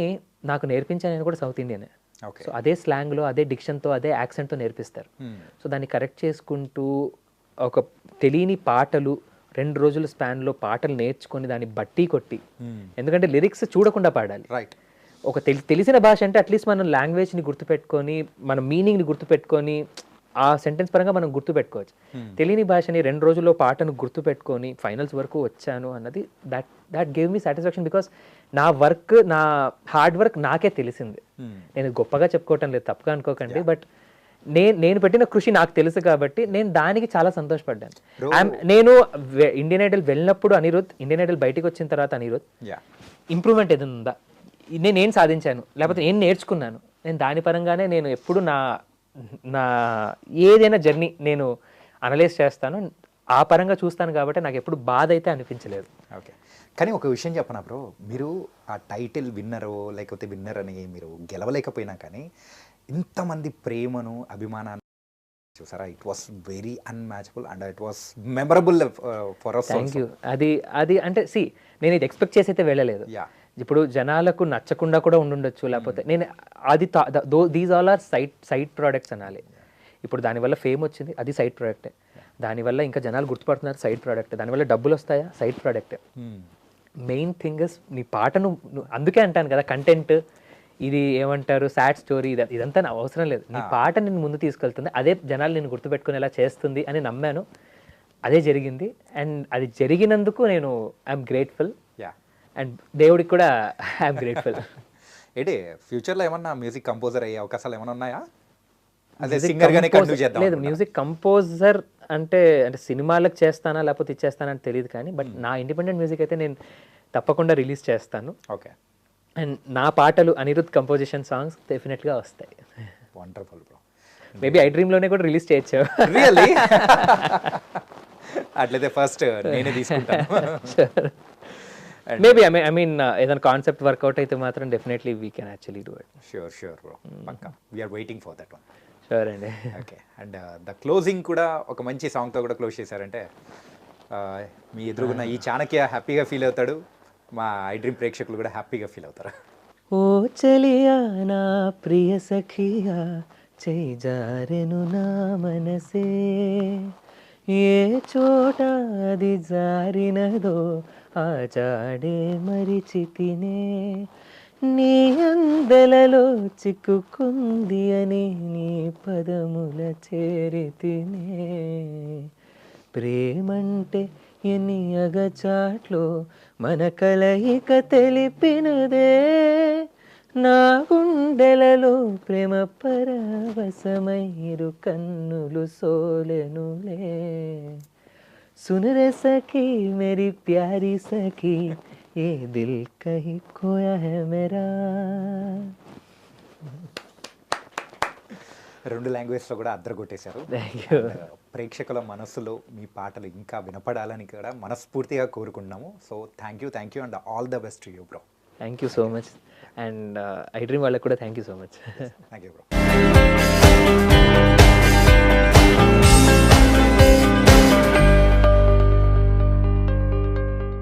నాకు నేర్పించాను కూడా సౌత్ ఇండియనే. సో అదే స్లాంగ్లో, అదే డిక్షన్తో, అదే యాక్సెంట్తో నేర్పిస్తారు. సో దాన్ని కరెక్ట్ చేసుకుంటూ ఒక తెలియని పాటలు 2 రోజుల స్పాన్లో పాటలు నేర్చుకొని దాన్ని బట్టి కొట్టి, ఎందుకంటే లిరిక్స్ చూడకుండా పాడాలి. రైట్. ఒక తెలిసిన భాష అంటే అట్లీస్ట్ మనం లాంగ్వేజ్ని గుర్తుపెట్టుకొని, మన మీనింగ్ని గుర్తుపెట్టుకొని, ఆ సెంటెన్స్ పరంగా మనం గుర్తుపెట్టుకోవచ్చు. తెలియని భాషని 2 రోజుల్లో పాటను గుర్తుపెట్టుకొని ఫైనల్స్ వరకు వచ్చాను అన్నది that gave me satisfaction. Because నా వర్క్, నా హార్డ్ వర్క్ నాకే తెలిసింది. నేను గొప్పగా చెప్పుకోవటం లేదు, తప్పుగా అనుకోకండి, బట్ నేను పెట్టిన కృషి నాకు తెలుసు కాబట్టి నేను దానికి చాలా సంతోషపడ్డాను. నేను ఇండియన్ ఐడల్ వెళ్ళినప్పుడు అనిరుద్, ఇండియన్ ఐడల్ బయటికి వచ్చిన తర్వాత అనిరుద్, ఇంప్రూవ్మెంట్ ఏదైనా ఉందా, నేను సాధించాను, లేకపోతే నేను నేర్చుకున్నాను, నేను దాని పరంగానే నేను ఎప్పుడు నా ఏదైనా జర్నీ నేను అనలైజ్ చేస్తాను, ఆ పరంగా చూస్తాను కాబట్టి నాకు ఎప్పుడు బాధ అయితే అనిపించలేదు. ఓకే. కానీ ఒక విషయం చెప్పనా బ్రో, మీరు ఆ టైటిల్ విన్నరో లేకపోతే విన్నర్ అని మీరు గెలవలేకపోయినా కానీ ఇంతమంది ప్రేమను, అభిమానాన్ని చూసారా, it was very unmatchable and it was memorable for us. Thank you. అది అంటే నేను ఇది ఎక్స్పెక్ట్ చేసి అయితే వెళ్ళలేదు. ఇప్పుడు జనాలకు నచ్చకుండా కూడా ఉండుండొచ్చు, లేకపోతే నేను అది these all are side products అనాలి. ఇప్పుడు దానివల్ల ఫేమ్ వచ్చింది, అది సైడ్ ప్రోడక్టే. దానివల్ల ఇంకా జనాలు గుర్తుపడుతున్నారు, సైడ్ ప్రోడక్ట్. దానివల్ల డబ్బులు వస్తాయా, సైడ్ ప్రోడక్టే. మెయిన్ థింగ్ ఇస్ నీ పాటను, అందుకే అంటాను కదా, కంటెంట్ ఇది ఏమంటారు, సాడ్ స్టోరీ, ఇదంతా నా అవసరం లేదు. నీ పాట నేను ముందు తీసుకెళ్తుంది, అదే జనాలు నేను గుర్తుపెట్టుకునేలా చేస్తుంది అని నమ్మాను. అదే జరిగింది. అండ్ అది జరిగినందుకు నేను ఐఎమ్ గ్రేట్ఫుల్. అండ్ దేవుడికి కూడా ఐఎమ్ గ్రేట్ఫుల్. ఏంటి ఫ్యూచర్లో ఏమన్నా మ్యూజిక్ కంపోజర్ అయ్యే అవకాశాలు ఏమైనా ఉన్నాయా? అదే సింగర్గానే కంటిన్యూ చేద్దాం. లేదు, మ్యూజిక్ కంపోజర్ అంటే సినిమాలకు చేస్తానా లేకపోతే ఇచ్చేస్తానా అని తెలియదు, కానీ బట్ నా ఇండిపెండెంట్ మ్యూజిక్ అయితే నేను తప్పకుండా రిలీజ్ చేస్తాను. ఓకే. అండ్ నా పాటలు అనిరుద్ కంపోజిషన్ సాంగ్స్ డెఫినెట్గా వస్తాయి. Wonderful bro. మేబీ ఐ డ్రీమ్లోనే కూడా రిలీజ్ చేయొచ్చు. రియల్లీ? అట్లయితే ఫస్ట్ నేనే తీసుకుంటాను. మేబీ ఐ మీన్ ఏదైనా కాన్సెప్ట్ వర్కౌట్ అయితే మాత్రం definitely we can actually do it. Sure bro, పక్కా. We're waiting for that one. Sure అండి. ఓకే. అండ్ ద క్లోజింగ్ కూడా ఒక మంచి సాంగ్తో కూడా క్లోజ్ చేశారంటే మీ ఎదురుగున్న ఈ చాణక్య హ్యాపీగా ఫీల్ అవుతాడు, మా ఐ డ్రీమ్ ప్రేక్షకులు కూడా హ్యాపీగా ఫీల్ అవుతారు. ఓ చలియా నా ప్రియ సఖియా, చేయి జారెను నా మనసే, ఏ చోట అది జారినదో ఆ జాడే మరిచితినే, నీ అందలలో చిక్కుకుంది అని నీ పదముల చేరితినే, ప్రేమంటే ఎన్ని అగచాట్లో మన కలయిక తెలిపినదే, నా గుండెలలో ప్రేమ పరవశమైరు కన్నులు సోలెనులే, సునరే సఖీ మేరీ ప్యారీ సఖీ, ఏ దిల్ కహీ కోయా హై మేరా. 2 లాంగ్వేజ్లో కూడా అద్దరు కొట్టేశారు. ప్రేక్షకుల మనసులో మీ పాటలు ఇంకా వినపడాలని కూడా మనస్ఫూర్తిగా కోరుకుంటున్నాము. So thank you and all the best to you bro. Thank you so much. And I dream వాళ్ళకి కూడా thank you so much. Thank you bro.